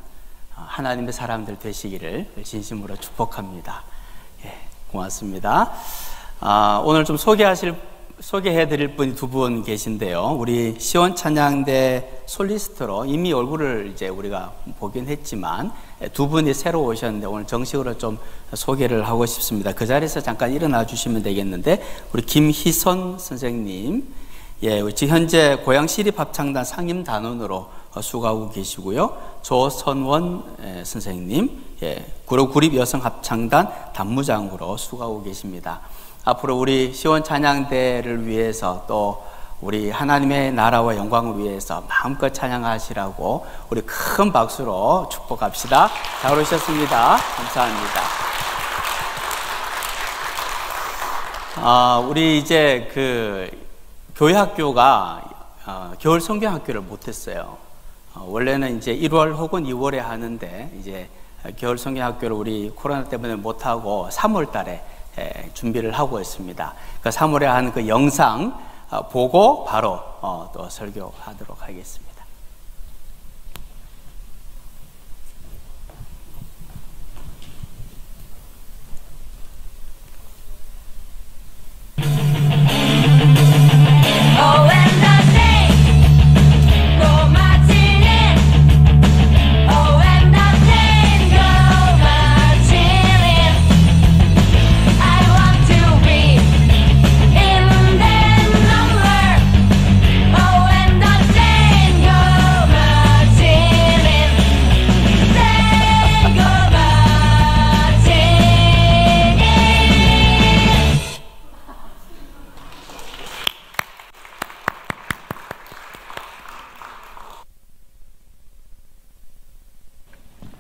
하나님의 사람들 되시기를 진심으로 축복합니다. 예, 고맙습니다. 오늘 좀 소개해드릴 분이 두 분 계신데요. 우리 시원 찬양대 솔리스트로 이미 얼굴을 이제 우리가 보긴 했지만 두 분이 새로 오셨는데 오늘 정식으로 좀 소개를 하고 싶습니다. 그 자리에서 잠깐 일어나 주시면 되겠는데 우리 김희선 선생님, 예, 지금 현재 고양 시립합창단 상임단원으로 수고하고 계시고요. 조선원 선생님, 예, 구립여성합창단 단무장으로 수고하고 계십니다. 앞으로 우리 시원 찬양대를 위해서 또 우리 하나님의 나라와 영광을 위해서 마음껏 찬양하시라고 우리 큰 박수로 축복합시다. 잘 오셨습니다. 감사합니다. 우리 이제 그 교회 학교가 겨울 성경학교를 못했어요. 원래는 이제 1월 혹은 2월에 하는데 이제 겨울 성경학교를 우리 코로나 때문에 못하고 3월 달에 준비를 하고 있습니다. 그 3월에 한 그 영상 보고 바로 또 설교하도록 하겠습니다.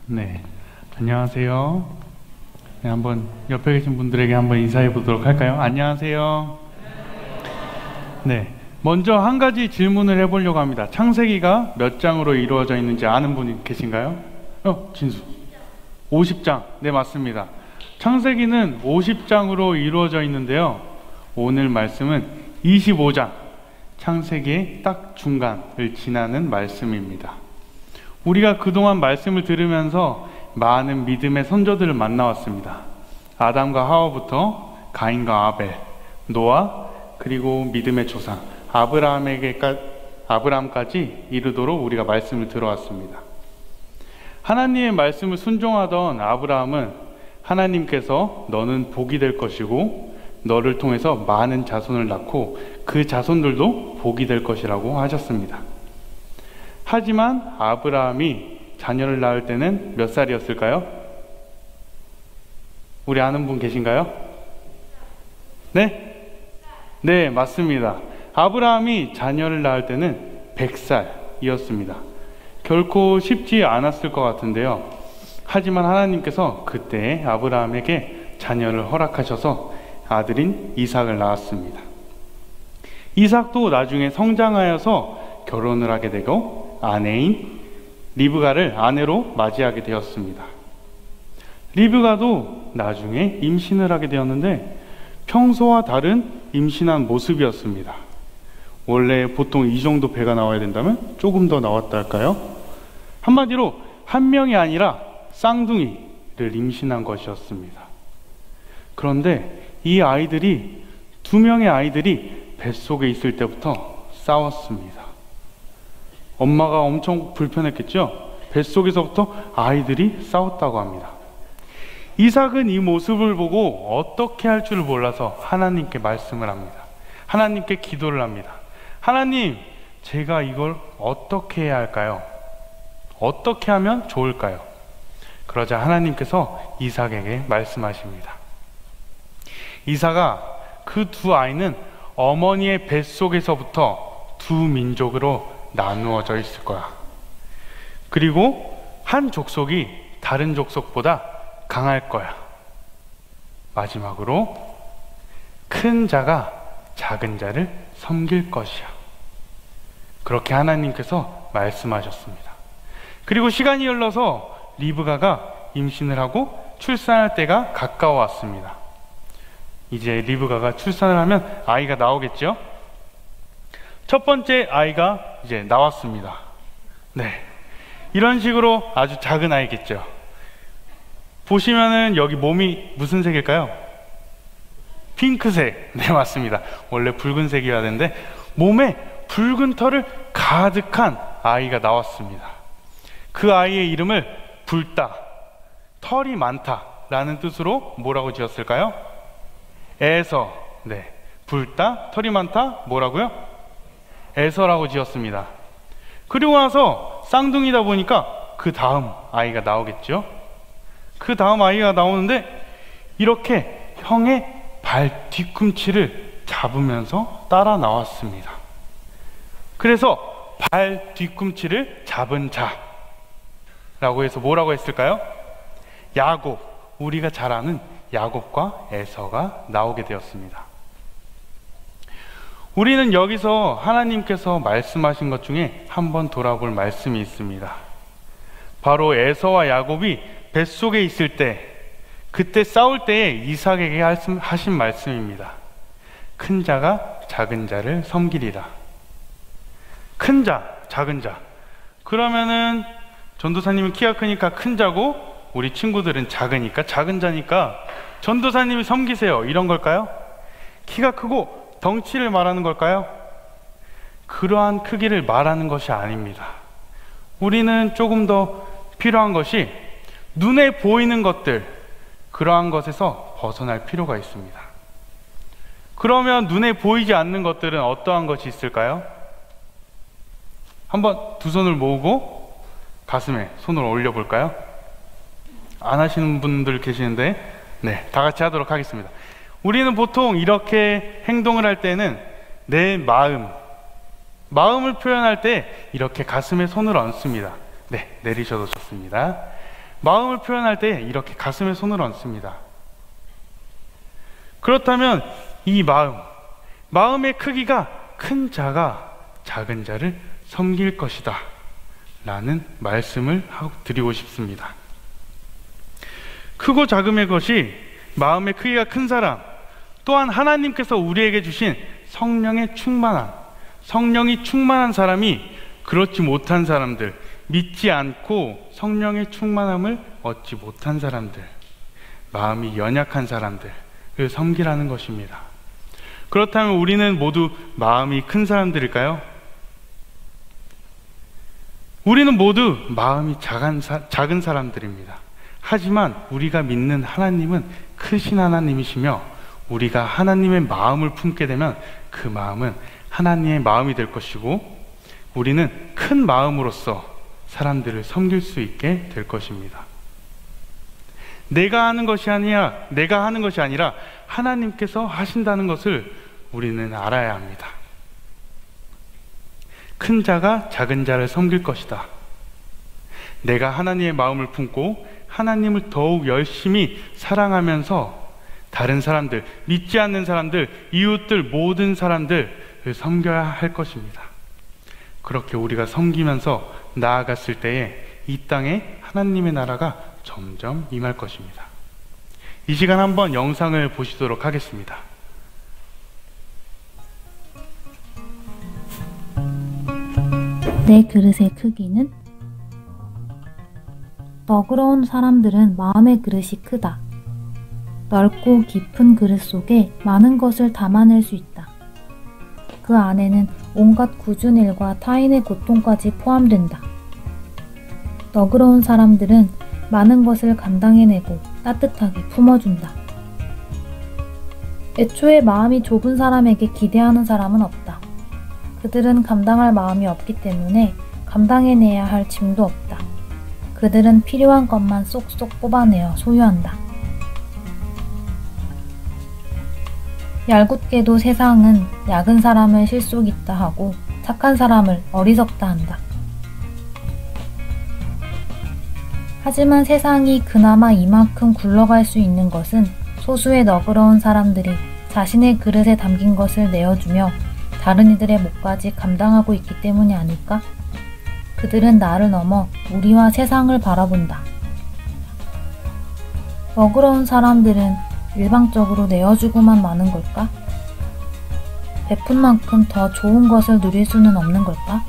네, 안녕하세요. 네, 한번 옆에 계신 분들에게 한번 인사해 보도록 할까요? 안녕하세요. 네, 먼저 한 가지 질문을 해보려고 합니다. 창세기가 몇 장으로 이루어져 있는지 아는 분이 계신가요? 진수. 50장. 네, 맞습니다. 창세기는 50장으로 이루어져 있는데요. 오늘 말씀은 25장, 창세기의 딱 중간을 지나는 말씀입니다. 우리가 그동안 말씀을 들으면서 많은 믿음의 선조들을 만나왔습니다. 아담과 하와부터 가인과 아벨, 노아, 그리고 믿음의 조상 아브라함까지 이르도록 우리가 말씀을 들어왔습니다. 하나님의 말씀을 순종하던 아브라함은 하나님께서 너는 복이 될 것이고 너를 통해서 많은 자손을 낳고 그 자손들도 복이 될 것이라고 하셨습니다. 하지만 아브라함이 자녀를 낳을 때는 몇 살이었을까요? 우리 아는 분 계신가요? 네? 네, 맞습니다. 아브라함이 자녀를 낳을 때는 100살이었습니다. 결코 쉽지 않았을 것 같은데요. 하지만 하나님께서 그때 아브라함에게 자녀를 허락하셔서 아들인 이삭을 낳았습니다. 이삭도 나중에 성장하여서 결혼을 하게 되고 아내인 리브가를 아내로 맞이하게 되었습니다. 리브가도 나중에 임신을 하게 되었는데 평소와 다른 임신한 모습이었습니다. 원래 보통 이 정도 배가 나와야 된다면 조금 더 나왔다 할까요? 한마디로 한 명이 아니라 쌍둥이를 임신한 것이었습니다. 그런데 이 아이들이, 두 명의 아이들이 뱃속에 있을 때부터 싸웠습니다. 엄마가 엄청 불편했겠죠? 뱃속에서부터 아이들이 싸웠다고 합니다. 이삭은 이 모습을 보고 어떻게 할 줄을 몰라서 하나님께 말씀을 합니다. 하나님께 기도를 합니다. 하나님, 제가 이걸 어떻게 해야 할까요? 어떻게 하면 좋을까요? 그러자 하나님께서 이삭에게 말씀하십니다. 이삭아, 그 두 아이는 어머니의 뱃속에서부터 두 민족으로 나누어져 있을 거야. 그리고 한 족속이 다른 족속보다 강할 거야. 마지막으로 큰 자가 작은 자를 섬길 것이야. 그렇게 하나님께서 말씀하셨습니다. 그리고 시간이 흘러서 리브가가 임신을 하고 출산할 때가 가까워왔습니다. 이제 리브가가 출산을 하면 아이가 나오겠죠? 첫 번째 아이가 이제 나왔습니다. 네, 이런 식으로 아주 작은 아이겠죠. 보시면은 여기 몸이 무슨 색일까요? 핑크색. 네, 맞습니다. 원래 붉은색이어야 되는데 몸에 붉은 털을 가득한 아이가 나왔습니다. 그 아이의 이름을 붉다, 털이 많다 라는 뜻으로 뭐라고 지었을까요? 에서. 네, 붉다, 털이 많다, 뭐라고요? 에서라고 지었습니다. 그리고 나서 쌍둥이다 보니까 그 다음 아이가 나오겠죠? 그 다음 아이가 나오는데 이렇게 형의 발 뒤꿈치를 잡으면서 따라 나왔습니다. 그래서 발 뒤꿈치를 잡은 자라고 해서 뭐라고 했을까요? 야곱, 우리가 잘 아는 야곱과 에서가 나오게 되었습니다. 우리는 여기서 하나님께서 말씀하신 것 중에 한번 돌아볼 말씀이 있습니다. 바로 에서와 야곱이 뱃속에 있을 때, 그때 싸울 때에 이삭에게 하신 말씀입니다. 큰 자가 작은 자를 섬기리라. 큰 자, 작은 자. 그러면은 전도사님은 키가 크니까 큰 자고 우리 친구들은 작으니까 작은 자니까 전도사님이 섬기세요, 이런 걸까요? 키가 크고 덩치를 말하는 걸까요? 그러한 크기를 말하는 것이 아닙니다. 우리는 조금 더 필요한 것이 눈에 보이는 것들, 그러한 것에서 벗어날 필요가 있습니다. 그러면 눈에 보이지 않는 것들은 어떠한 것이 있을까요? 한번 두 손을 모으고 가슴에 손을 올려볼까요? 안 하시는 분들 계시는데, 네, 다 같이 하도록 하겠습니다. 우리는 보통 이렇게 행동을 할 때는 내 마음을 표현할 때 이렇게 가슴에 손을 얹습니다. 네, 내리셔도 좋습니다. 마음을 표현할 때 이렇게 가슴에 손을 얹습니다. 그렇다면 이 마음의 크기가 큰 자가 작은 자를 섬길 것이다 라는 말씀을 드리고 싶습니다. 크고 작음의 것이 마음의 크기가 큰 사람, 또한 하나님께서 우리에게 주신 성령이 충만한 사람이 그렇지 못한 사람들, 믿지 않고 성령의 충만함을 얻지 못한 사람들, 마음이 연약한 사람들을 섬기라는 것입니다. 그렇다면 우리는 모두 마음이 큰 사람들일까요? 우리는 모두 마음이 작은 사람들입니다. 하지만 우리가 믿는 하나님은 크신 하나님이시며 우리가 하나님의 마음을 품게 되면 그 마음은 하나님의 마음이 될 것이고 우리는 큰 마음으로써 사람들을 섬길 수 있게 될 것입니다. 내가 하는 것이 아니라 하나님께서 하신다는 것을 우리는 알아야 합니다. 큰 자가 작은 자를 섬길 것이다. 내가 하나님의 마음을 품고 하나님을 더욱 열심히 사랑하면서 다른 사람들, 믿지 않는 사람들, 이웃들, 모든 사람들을 섬겨야 할 것입니다. 그렇게 우리가 섬기면서 나아갔을 때에 이 땅에 하나님의 나라가 점점 임할 것입니다. 이 시간 한번 영상을 보시도록 하겠습니다. 내 그릇의 크기는? 너그러운 사람들은 마음의 그릇이 크다. 넓고 깊은 그릇 속에 많은 것을 담아낼 수 있다. 그 안에는 온갖 굳은 일과 타인의 고통까지 포함된다. 너그러운 사람들은 많은 것을 감당해내고 따뜻하게 품어준다. 애초에 마음이 좁은 사람에게 기대하는 사람은 없다. 그들은 감당할 마음이 없기 때문에 감당해내야 할 짐도 없다. 그들은 필요한 것만 쏙쏙 뽑아내어 소유한다. 얄궂게도 세상은 약은 사람을 실속 있다 하고 착한 사람을 어리석다 한다. 하지만 세상이 그나마 이만큼 굴러갈 수 있는 것은 소수의 너그러운 사람들이 자신의 그릇에 담긴 것을 내어주며 다른 이들의 몫까지 감당하고 있기 때문이 아닐까? 그들은 나를 넘어 우리와 세상을 바라본다. 너그러운 사람들은 일방적으로 내어주고만 마는 걸까? 베푼 만큼 더 좋은 것을 누릴 수는 없는 걸까?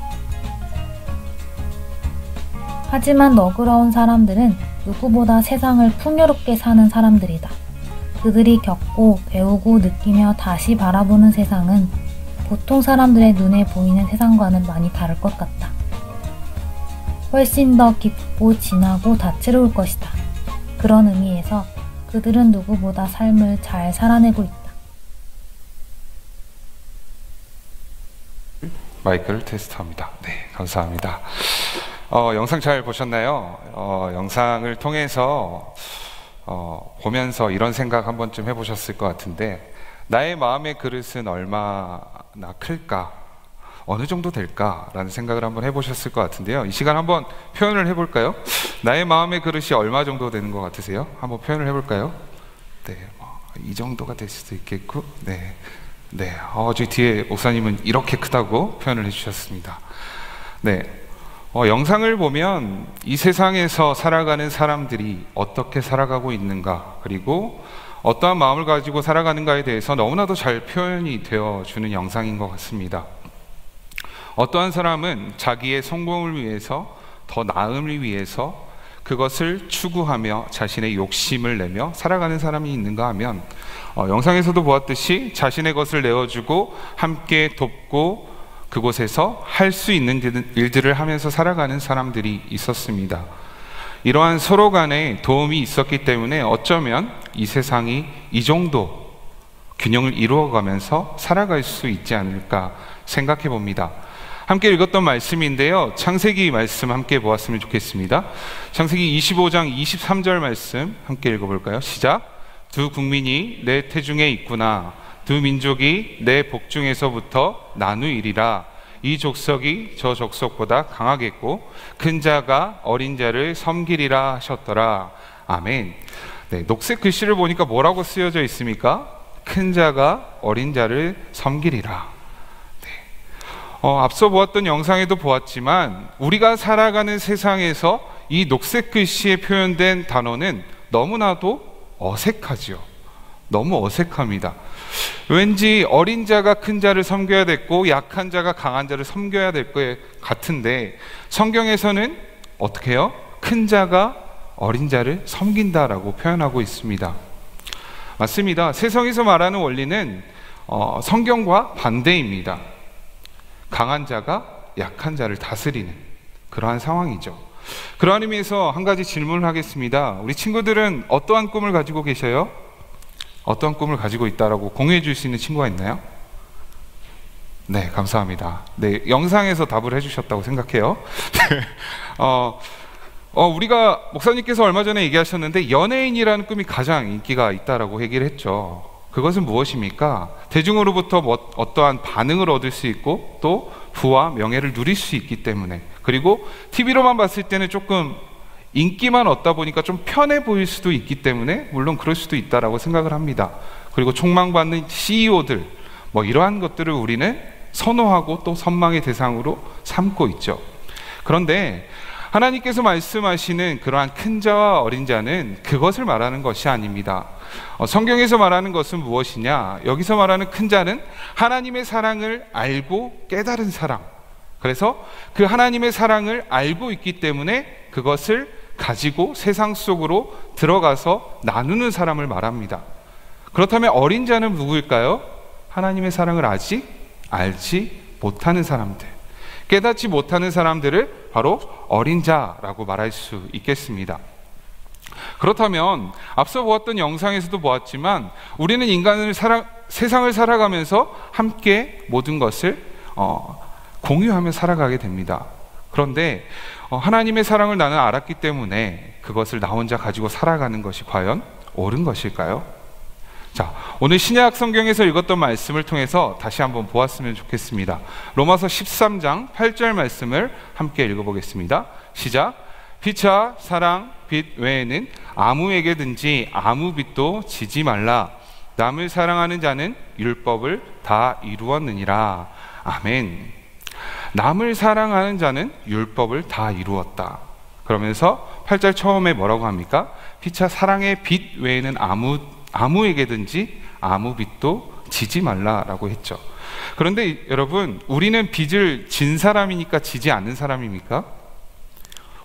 하지만 너그러운 사람들은 누구보다 세상을 풍요롭게 사는 사람들이다. 그들이 겪고 배우고 느끼며 다시 바라보는 세상은 보통 사람들의 눈에 보이는 세상과는 많이 다를 것 같다. 훨씬 더 깊고 진하고 다채로울 것이다. 그런 의미에서 그들은 누구보다 삶을 잘 살아내고 있다. 마이크를 테스트합니다. 네, 감사합니다. 영상 잘 보셨나요? 영상을 통해서 보면서 이런 생각 한 번쯤 해보셨을 것 같은데, 나의 마음의 그릇은 얼마나 클까? 어느 정도 될까? 라는 생각을 한번 해보셨을 것 같은데요. 이 시간 한번 표현을 해볼까요? 나의 마음의 그릇이 얼마 정도 되는 것 같으세요? 한번 표현을 해볼까요? 네, 이 정도가 될 수도 있겠고, 네. 저희 뒤에 목사님은 이렇게 크다고 표현을 해주셨습니다. 네. 영상을 보면 이 세상에서 살아가는 사람들이 어떻게 살아가고 있는가, 그리고 어떠한 마음을 가지고 살아가는가에 대해서 너무나도 잘 표현이 되어주는 영상인 것 같습니다. 어떠한 사람은 자기의 성공을 위해서, 더 나음을 위해서 그것을 추구하며 자신의 욕심을 내며 살아가는 사람이 있는가 하면, 영상에서도 보았듯이 자신의 것을 내어주고 함께 돕고 그곳에서 할 수 있는 일들을 하면서 살아가는 사람들이 있었습니다. 이러한 서로 간에 도움이 있었기 때문에 어쩌면 이 세상이 이 정도 균형을 이루어가면서 살아갈 수 있지 않을까 생각해 봅니다. 함께 읽었던 말씀인데요, 창세기 말씀 함께 보았으면 좋겠습니다. 창세기 25장 23절 말씀 함께 읽어볼까요? 시작. 두 국민이 내 태중에 있구나. 두 민족이 내 복중에서부터 나누이리라. 이 족속이 저 족속보다 강하겠고 큰 자가 어린 자를 섬기리라 하셨더라. 아멘. 네, 녹색 글씨를 보니까 뭐라고 쓰여져 있습니까? 큰 자가 어린 자를 섬기리라. 앞서 보았던 영상에도 보았지만 우리가 살아가는 세상에서 이 녹색 글씨에 표현된 단어는 너무나도 어색하지요. 너무 어색합니다. 왠지 어린 자가 큰 자를 섬겨야 됐고 약한 자가 강한 자를 섬겨야 될 것 같은데, 성경에서는 어떻게 해요? 큰 자가 어린 자를 섬긴다라고 표현하고 있습니다. 맞습니다. 세상에서 말하는 원리는 성경과 반대입니다. 강한 자가 약한 자를 다스리는 그러한 상황이죠. 그러한 의미에서 한 가지 질문을 하겠습니다. 우리 친구들은 어떠한 꿈을 가지고 계셔요? 어떤 꿈을 가지고 있다라고 공유해 줄 수 있는 친구가 있나요? 네, 감사합니다. 네, 영상에서 답을 해주셨다고 생각해요. 우리가 목사님께서 얼마 전에 얘기하셨는데 연예인이라는 꿈이 가장 인기가 있다라고 얘기를 했죠. 그것은 무엇입니까? 대중으로부터 어떠한 반응을 얻을 수 있고 또 부와 명예를 누릴 수 있기 때문에, 그리고 TV로만 봤을 때는 조금 인기만 얻다 보니까 좀 편해 보일 수도 있기 때문에 물론 그럴 수도 있다라고 생각을 합니다. 그리고 촉망받는 CEO들 이러한 것들을 우리는 선호하고 또 선망의 대상으로 삼고 있죠. 그런데 하나님께서 말씀하시는 그러한 큰 자와 어린 자는 그것을 말하는 것이 아닙니다. 성경에서 말하는 것은 무엇이냐? 여기서 말하는 큰 자는 하나님의 사랑을 알고 깨달은 사람. 그래서 그 하나님의 사랑을 알고 있기 때문에 그것을 가지고 세상 속으로 들어가서 나누는 사람을 말합니다. 그렇다면 어린 자는 누구일까요? 하나님의 사랑을 아직 알지 못하는 사람들, 깨닫지 못하는 사람들을 바로 어린 자라고 말할 수 있겠습니다. 그렇다면 앞서 보았던 영상에서도 보았지만 우리는 세상을 살아가면서 함께 모든 것을 공유하며 살아가게 됩니다. 그런데 하나님의 사랑을 나는 알았기 때문에 그것을 나 혼자 가지고 살아가는 것이 과연 옳은 것일까요? 자, 오늘 신약 성경에서 읽었던 말씀을 통해서 다시 한번 보았으면 좋겠습니다. 로마서 13장 8절 말씀을 함께 읽어보겠습니다. 시작. 피차 사랑 빛 외에는 아무에게든지 아무 빚도 지지 말라. 남을 사랑하는 자는 율법을 다 이루었느니라. 아멘. 남을 사랑하는 자는 율법을 다 이루었다. 그러면서 8절 처음에 뭐라고 합니까? 피차 사랑의 빛 외에는 아무에게든지 아무 빚도 지지 말라라고 했죠. 그런데 여러분, 우리는 빚을 진 사람이니까 지지 않는 사람입니까?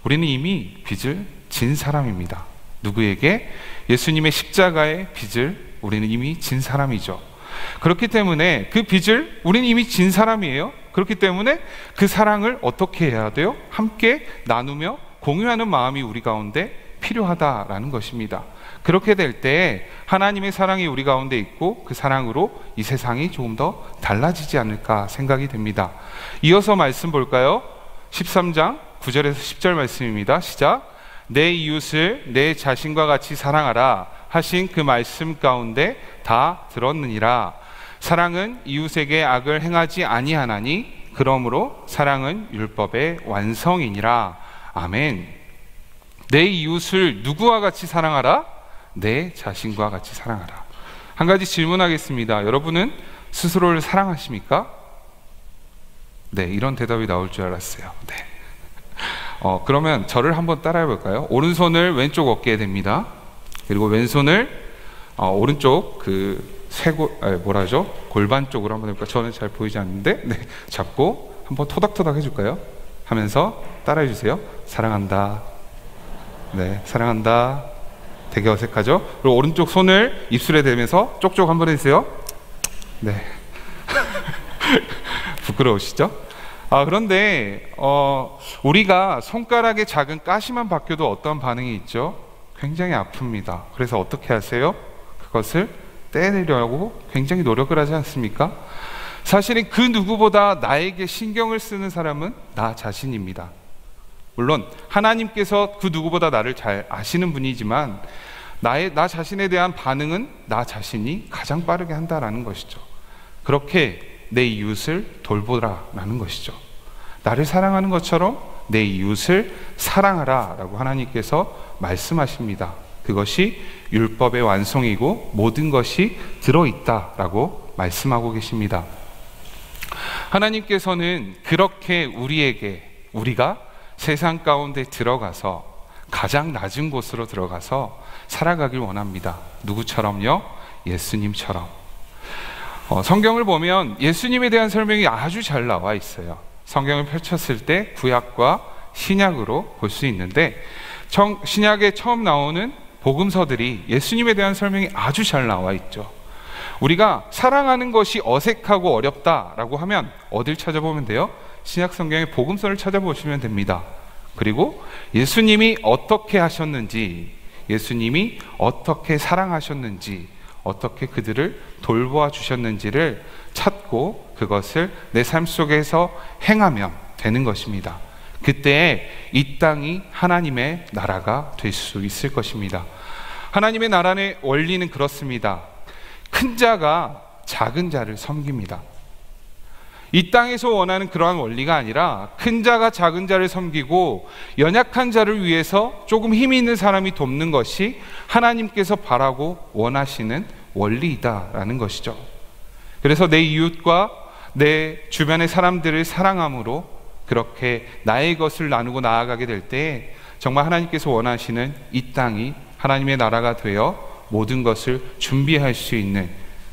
우리는 이미 빚을 진 사람입니다. 누구에게? 예수님의 십자가의 빚을 우리는 이미 진 사람이죠. 그렇기 때문에 그 빚을 우리는 이미 진 사람이에요. 그렇기 때문에 그 사랑을 어떻게 해야 돼요? 함께 나누며 공유하는 마음이 우리 가운데 필요하다라는 것입니다. 그렇게 될 때 하나님의 사랑이 우리 가운데 있고 그 사랑으로 이 세상이 조금 더 달라지지 않을까 생각이 됩니다. 이어서 말씀 볼까요? 13장 9절에서 10절 말씀입니다. 시작. 내 이웃을 내 자신과 같이 사랑하라 하신 그 말씀 가운데 다 들었느니라. 사랑은 이웃에게 악을 행하지 아니하나니 그러므로 사랑은 율법의 완성이니라. 아멘. 내 이웃을 누구와 같이 사랑하라? 내 자신과 같이 사랑하라. 한 가지 질문하겠습니다. 여러분은 스스로를 사랑하십니까? 네, 이런 대답이 나올 줄 알았어요. 네. 그러면 저를 한번 따라해 볼까요? 오른손을 왼쪽 어깨에 댑니다. 그리고 왼손을 오른쪽 골반 쪽으로 한번 해볼까요? 저는 잘 보이지 않는데, 네, 잡고 한번 토닥토닥 해줄까요? 하면서 따라해 주세요. 사랑한다. 네, 사랑한다. 되게 어색하죠? 그리고 오른쪽 손을 입술에 대면서 쪽쪽 한번 해주세요. 네. 부끄러우시죠? 그런데 우리가 손가락에 작은 가시만 박혀도 어떤 반응이 있죠? 굉장히 아픕니다. 그래서 어떻게 하세요? 그것을 떼내려고 굉장히 노력을 하지 않습니까? 사실은 그 누구보다 나에게 신경을 쓰는 사람은 나 자신입니다. 물론 하나님께서 그 누구보다 나를 잘 아시는 분이지만 나 자신에 대한 반응은 나 자신이 가장 빠르게 한다라는 것이죠. 그렇게 내 이웃을 돌보라라는 것이죠. 나를 사랑하는 것처럼 내 이웃을 사랑하라 라고 하나님께서 말씀하십니다. 그것이 율법의 완성이고 모든 것이 들어있다라고 말씀하고 계십니다. 하나님께서는 그렇게 우리가 세상 가운데 들어가서 가장 낮은 곳으로 들어가서 살아가길 원합니다. 누구처럼요? 예수님처럼. 성경을 보면 예수님에 대한 설명이 아주 잘 나와 있어요. 성경을 펼쳤을 때 구약과 신약으로 볼 수 있는데 신약에 처음 나오는 복음서들이 예수님에 대한 설명이 아주 잘 나와 있죠. 우리가 사랑하는 것이 어색하고 어렵다라고 하면 어딜 찾아보면 돼요? 신약 성경의 복음서를 찾아보시면 됩니다. 그리고 예수님이 어떻게 하셨는지, 예수님이 어떻게 사랑하셨는지, 어떻게 그들을 돌보아 주셨는지를 찾고 그것을 내 삶 속에서 행하면 되는 것입니다. 그때 이 땅이 하나님의 나라가 될 수 있을 것입니다. 하나님의 나라의 원리는 그렇습니다. 큰 자가 작은 자를 섬깁니다. 이 땅에서 원하는 그러한 원리가 아니라 큰 자가 작은 자를 섬기고 연약한 자를 위해서 조금 힘이 있는 사람이 돕는 것이 하나님께서 바라고 원하시는 원리이다라는 것이죠. 그래서 내 이웃과 내 주변의 사람들을 사랑함으로 그렇게 나의 것을 나누고 나아가게 될 때 정말 하나님께서 원하시는 이 땅이 하나님의 나라가 되어 모든 것을 준비할 수 있는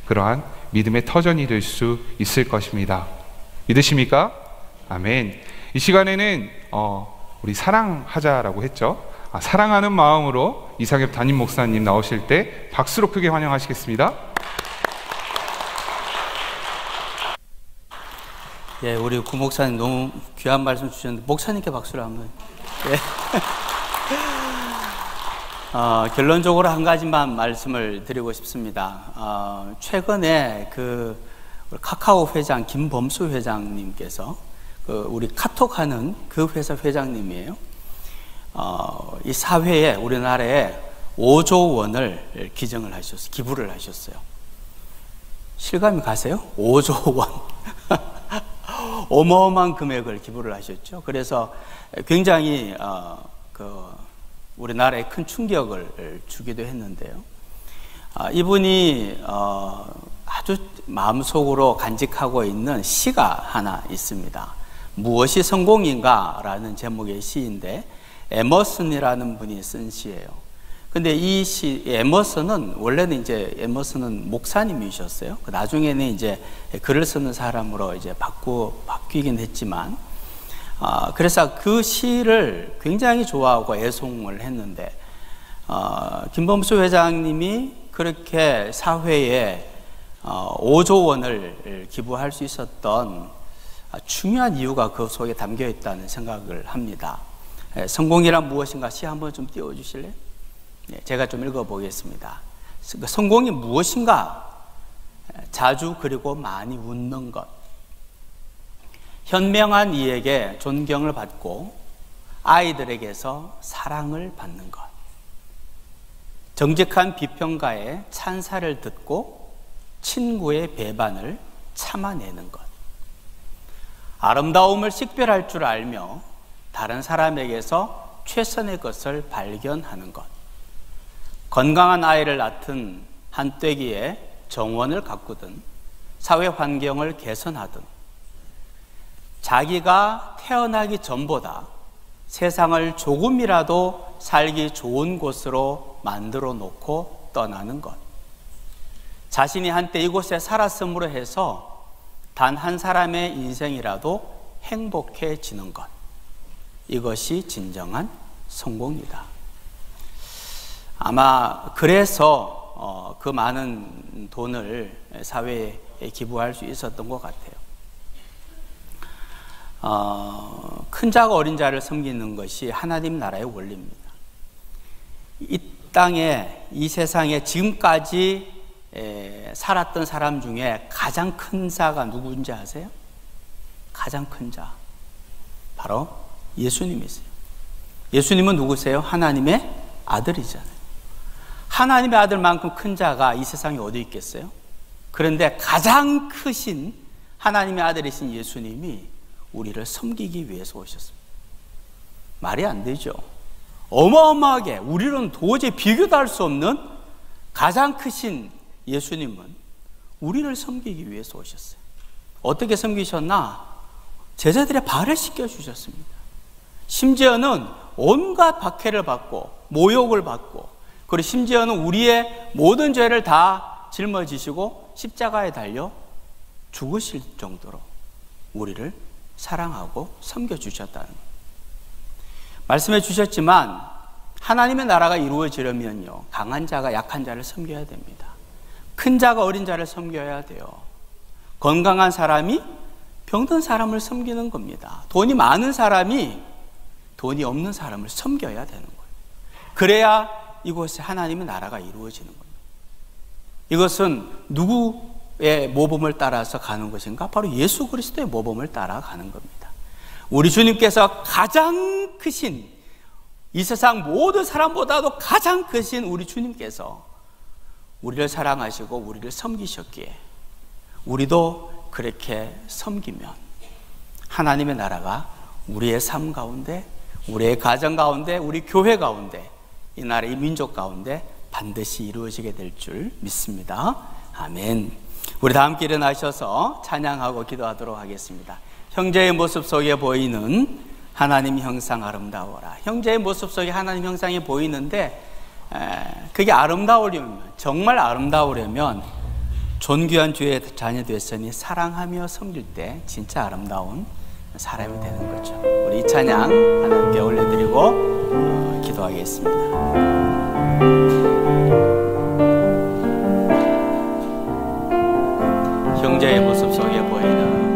그러한 믿음의 터전이 될 수 있을 것입니다. 믿으십니까? 아멘. 이 시간에는 우리 사랑하자라고 했죠. 사랑하는 마음으로 이상엽 담임 목사님 나오실 때 박수로 크게 환영하시겠습니다. 예, 우리 구 목사님 너무 귀한 말씀 주셨는데 목사님께 박수를 한번. 예. 결론적으로 한 가지만 말씀을 드리고 싶습니다. 최근에 우리 카카오 회장 김범수 회장님께서 우리 카톡하는 그 회사 회장님이에요. 이 사회에 우리나라에 5조 원을 기증을 하셨어요. 기부를 하셨어요. 실감이 가세요? 5조 원. 어마어마한 금액을 기부를 하셨죠. 그래서 굉장히 우리나라에 큰 충격을 주기도 했는데요. 이분이 아주 마음속으로 간직하고 있는 시가 하나 있습니다. 무엇이 성공인가? 라는 제목의 시인데 에머슨이라는 분이 쓴 시예요. 근데 이 시, 에머슨은 원래는 에머슨은 목사님이셨어요. 나중에는 이제 글을 쓰는 사람으로 이제 바뀌긴 했지만, 그래서 그 시를 굉장히 좋아하고 애송을 했는데, 김범수 회장님이 그렇게 사회에 5조 원을 기부할 수 있었던 중요한 이유가 그 속에 담겨 있다는 생각을 합니다. 성공이란 무엇인가 시 한번 좀 띄워주실래요? 제가 좀 읽어보겠습니다. 성공이 무엇인가? 자주 그리고 많이 웃는 것, 현명한 이에게 존경을 받고 아이들에게서 사랑을 받는 것, 정직한 비평가에 찬사를 듣고 친구의 배반을 참아내는 것, 아름다움을 식별할 줄 알며 다른 사람에게서 최선의 것을 발견하는 것, 건강한 아이를 낳든 한떼기에 정원을 가꾸든 사회 환경을 개선하든 자기가 태어나기 전보다 세상을 조금이라도 살기 좋은 곳으로 만들어 놓고 떠나는 것, 자신이 한때 이곳에 살았음으로 해서 단 한 사람의 인생이라도 행복해지는 것, 이것이 진정한 성공이다. 아마 그래서 그 많은 돈을 사회에 기부할 수 있었던 것 같아요. 큰 자가 어린 자를 섬기는 것이 하나님 나라의 원리입니다. 이 땅에, 이 세상에 지금까지 살았던 사람 중에 가장 큰 자가 누구인지 아세요? 가장 큰 자, 바로 예수님이세요. 예수님은 누구세요? 하나님의 아들이잖아요. 하나님의 아들만큼 큰 자가 이 세상에 어디 있겠어요? 그런데 가장 크신 하나님의 아들이신 예수님이 우리를 섬기기 위해서 오셨습니다. 말이 안 되죠. 어마어마하게 우리는 도저히 비교도 할 수 없는 가장 크신 예수님은 우리를 섬기기 위해서 오셨어요. 어떻게 섬기셨나? 제자들의 발을 씻겨주셨습니다. 심지어는 온갖 박해를 받고 모욕을 받고, 그리고 심지어는 우리의 모든 죄를 다 짊어지시고 십자가에 달려 죽으실 정도로 우리를 사랑하고 섬겨주셨다는 거예요. 말씀해 주셨지만 하나님의 나라가 이루어지려면요, 강한 자가 약한 자를 섬겨야 됩니다. 큰 자가 어린 자를 섬겨야 돼요. 건강한 사람이 병든 사람을 섬기는 겁니다. 돈이 많은 사람이 돈이 없는 사람을 섬겨야 되는 거예요. 그래야 이곳에 하나님의 나라가 이루어지는 겁니다. 이것은 누구의 모범을 따라서 가는 것인가? 바로 예수 그리스도의 모범을 따라가는 겁니다. 우리 주님께서 가장 크신, 이 세상 모든 사람보다도 가장 크신 우리 주님께서 우리를 사랑하시고 우리를 섬기셨기에 우리도 그렇게 섬기면 하나님의 나라가 우리의 삶 가운데, 우리의 가정 가운데, 우리 교회 가운데, 이 나라의 민족 가운데 반드시 이루어지게 될 줄 믿습니다. 아멘. 우리 다 함께 일어나셔서 찬양하고 기도하도록 하겠습니다. 형제의 모습 속에 보이는 하나님 형상 아름다워라. 형제의 모습 속에 하나님 형상이 보이는데 그게 아름다우려면, 정말 아름다우려면 존귀한 주의 자녀 됐으니 사랑하며 섬길 때 진짜 아름다운 사람이 되는 거죠. 우리 이 찬양 하나님께 올려드리고 기도하겠습니다. 형제의 모습 속에 보이는,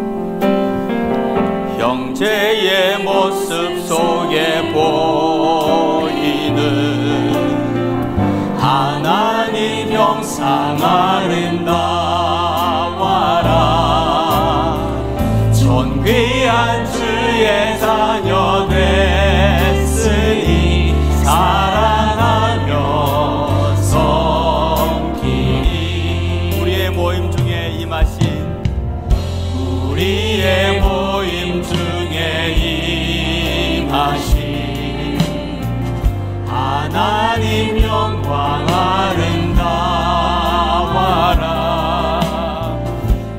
형제의 모습 속에 보이는 하나님 형상 아름다워라. 존귀한 주의 자녀 됐으니 사랑하며 섬기리. 우리의 모임 중에 임하신, 우리의 모임 중에 임하신 하나님 영광 아름다워라.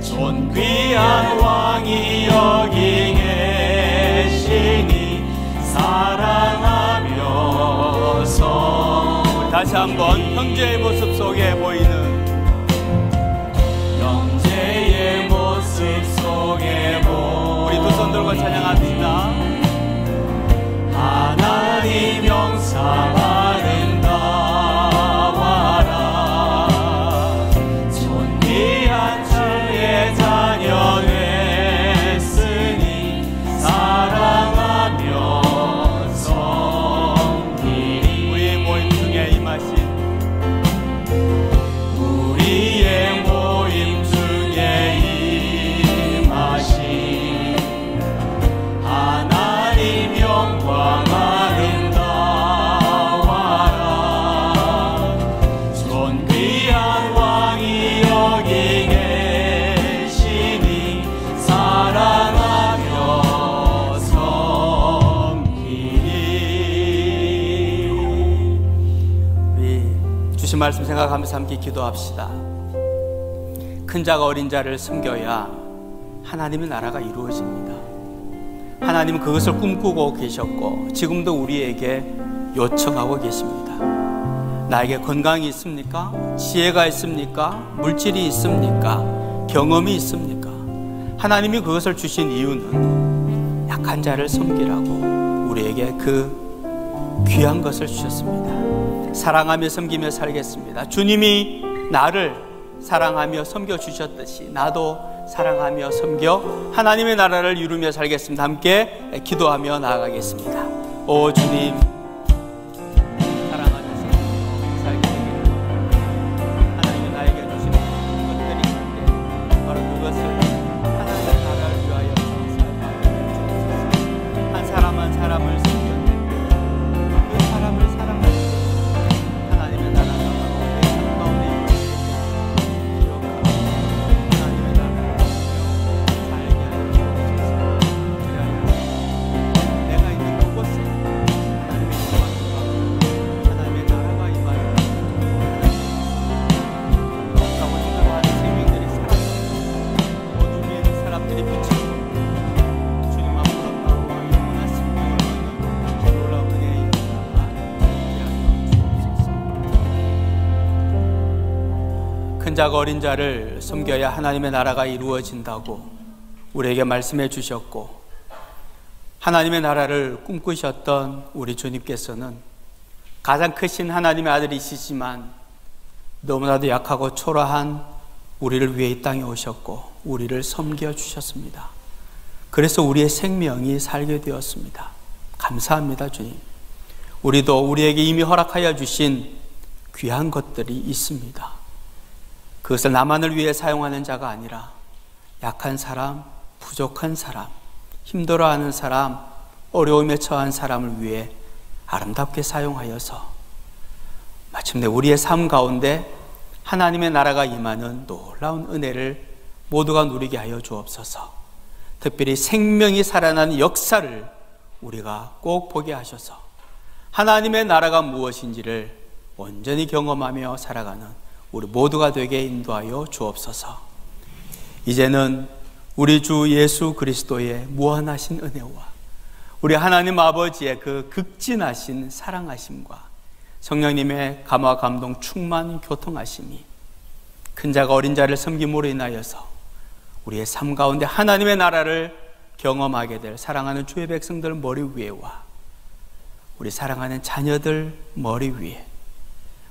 존귀한 왕이 여기 계시니 사랑하며 섬. 다시 한번 형제의 모습 속에 보이는, 형제의 모습 속에 보이는, 우리 두 손 들고 찬양합시다. 하나님 형상 아름다워라. 존귀한 주의 자녀 됐으니 사랑하며 섬기리. 우리의 모임 중에 임하신, 우리의 모임 중에 임하신 하나님 영광 아름다워라. 존귀한 왕이 여기 계시니 사랑하며 섬기리. 우리 주신 말씀 생각하면서 함께 기도합시다. 큰 자가 어린 자를 섬겨야 하나님의 나라가 이루어집니다. 하나님은 그것을 꿈꾸고 계셨고 지금도 우리에게 요청하고 계십니다. 나에게 건강이 있습니까? 지혜가 있습니까? 물질이 있습니까? 경험이 있습니까? 하나님이 그것을 주신 이유는 약한 자를 섬기라고 우리에게 그 귀한 것을 주셨습니다. 사랑하며 섬기며 살겠습니다. 주님이 나를 사랑하며 섬겨주셨듯이 나도 사랑하며 섬겨 하나님의 나라를 이루며 살겠습니다. 함께 기도하며 나아가겠습니다. 오 주님, 사랑하며 섬겨 살게 되기를 하나님이 나에게 주신 것들이 있는데 바로 그것을 하나님의 나라를 위하여 살게 주옵소서. 한 사람 한 사람을 섬겼는데 그 사람을 사랑하는 하나님의 나라가 바로 내 삶 가운데 큰 자가 어린 자를 섬겨야 하나님의 나라가 이루어진다고 우리에게 말씀해 주셨고, 하나님의 나라를 꿈꾸셨던 우리 주님께서는 가장 크신 하나님의 아들이시지만 너무나도 약하고 초라한 우리를 위해 이 땅에 오셨고 우리를 섬겨주셨습니다. 그래서 우리의 생명이 살게 되었습니다. 감사합니다, 주님. 우리도 우리에게 이미 허락하여 주신 귀한 것들이 있습니다. 그것을 나만을 위해 사용하는 자가 아니라 약한 사람, 부족한 사람, 힘들어하는 사람, 어려움에 처한 사람을 위해 아름답게 사용하여서 마침내 우리의 삶 가운데 하나님의 나라가 임하는 놀라운 은혜를 모두가 누리게 하여 주옵소서. 특별히 생명이 살아나는 역사를 우리가 꼭 보게 하셔서 하나님의 나라가 무엇인지를 온전히 경험하며 살아가는 우리 모두가 되게 인도하여 주옵소서. 이제는 우리 주 예수 그리스도의 무한하신 은혜와 우리 하나님 아버지의 그 극진하신 사랑하심과 성령님의 감화 감동 충만 교통하심이 큰 자가 어린 자를 섬김으로 인하여서 우리의 삶 가운데 하나님의 나라를 경험하게 될 사랑하는 주의 백성들 머리 위에와 우리 사랑하는 자녀들 머리 위에,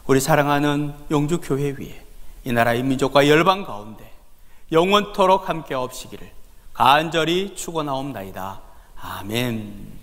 우리 사랑하는 영주교회 위에, 이 나라의 민족과 열방 가운데 영원토록 함께 없으기를 간절히 축원하옵나이다. 아멘.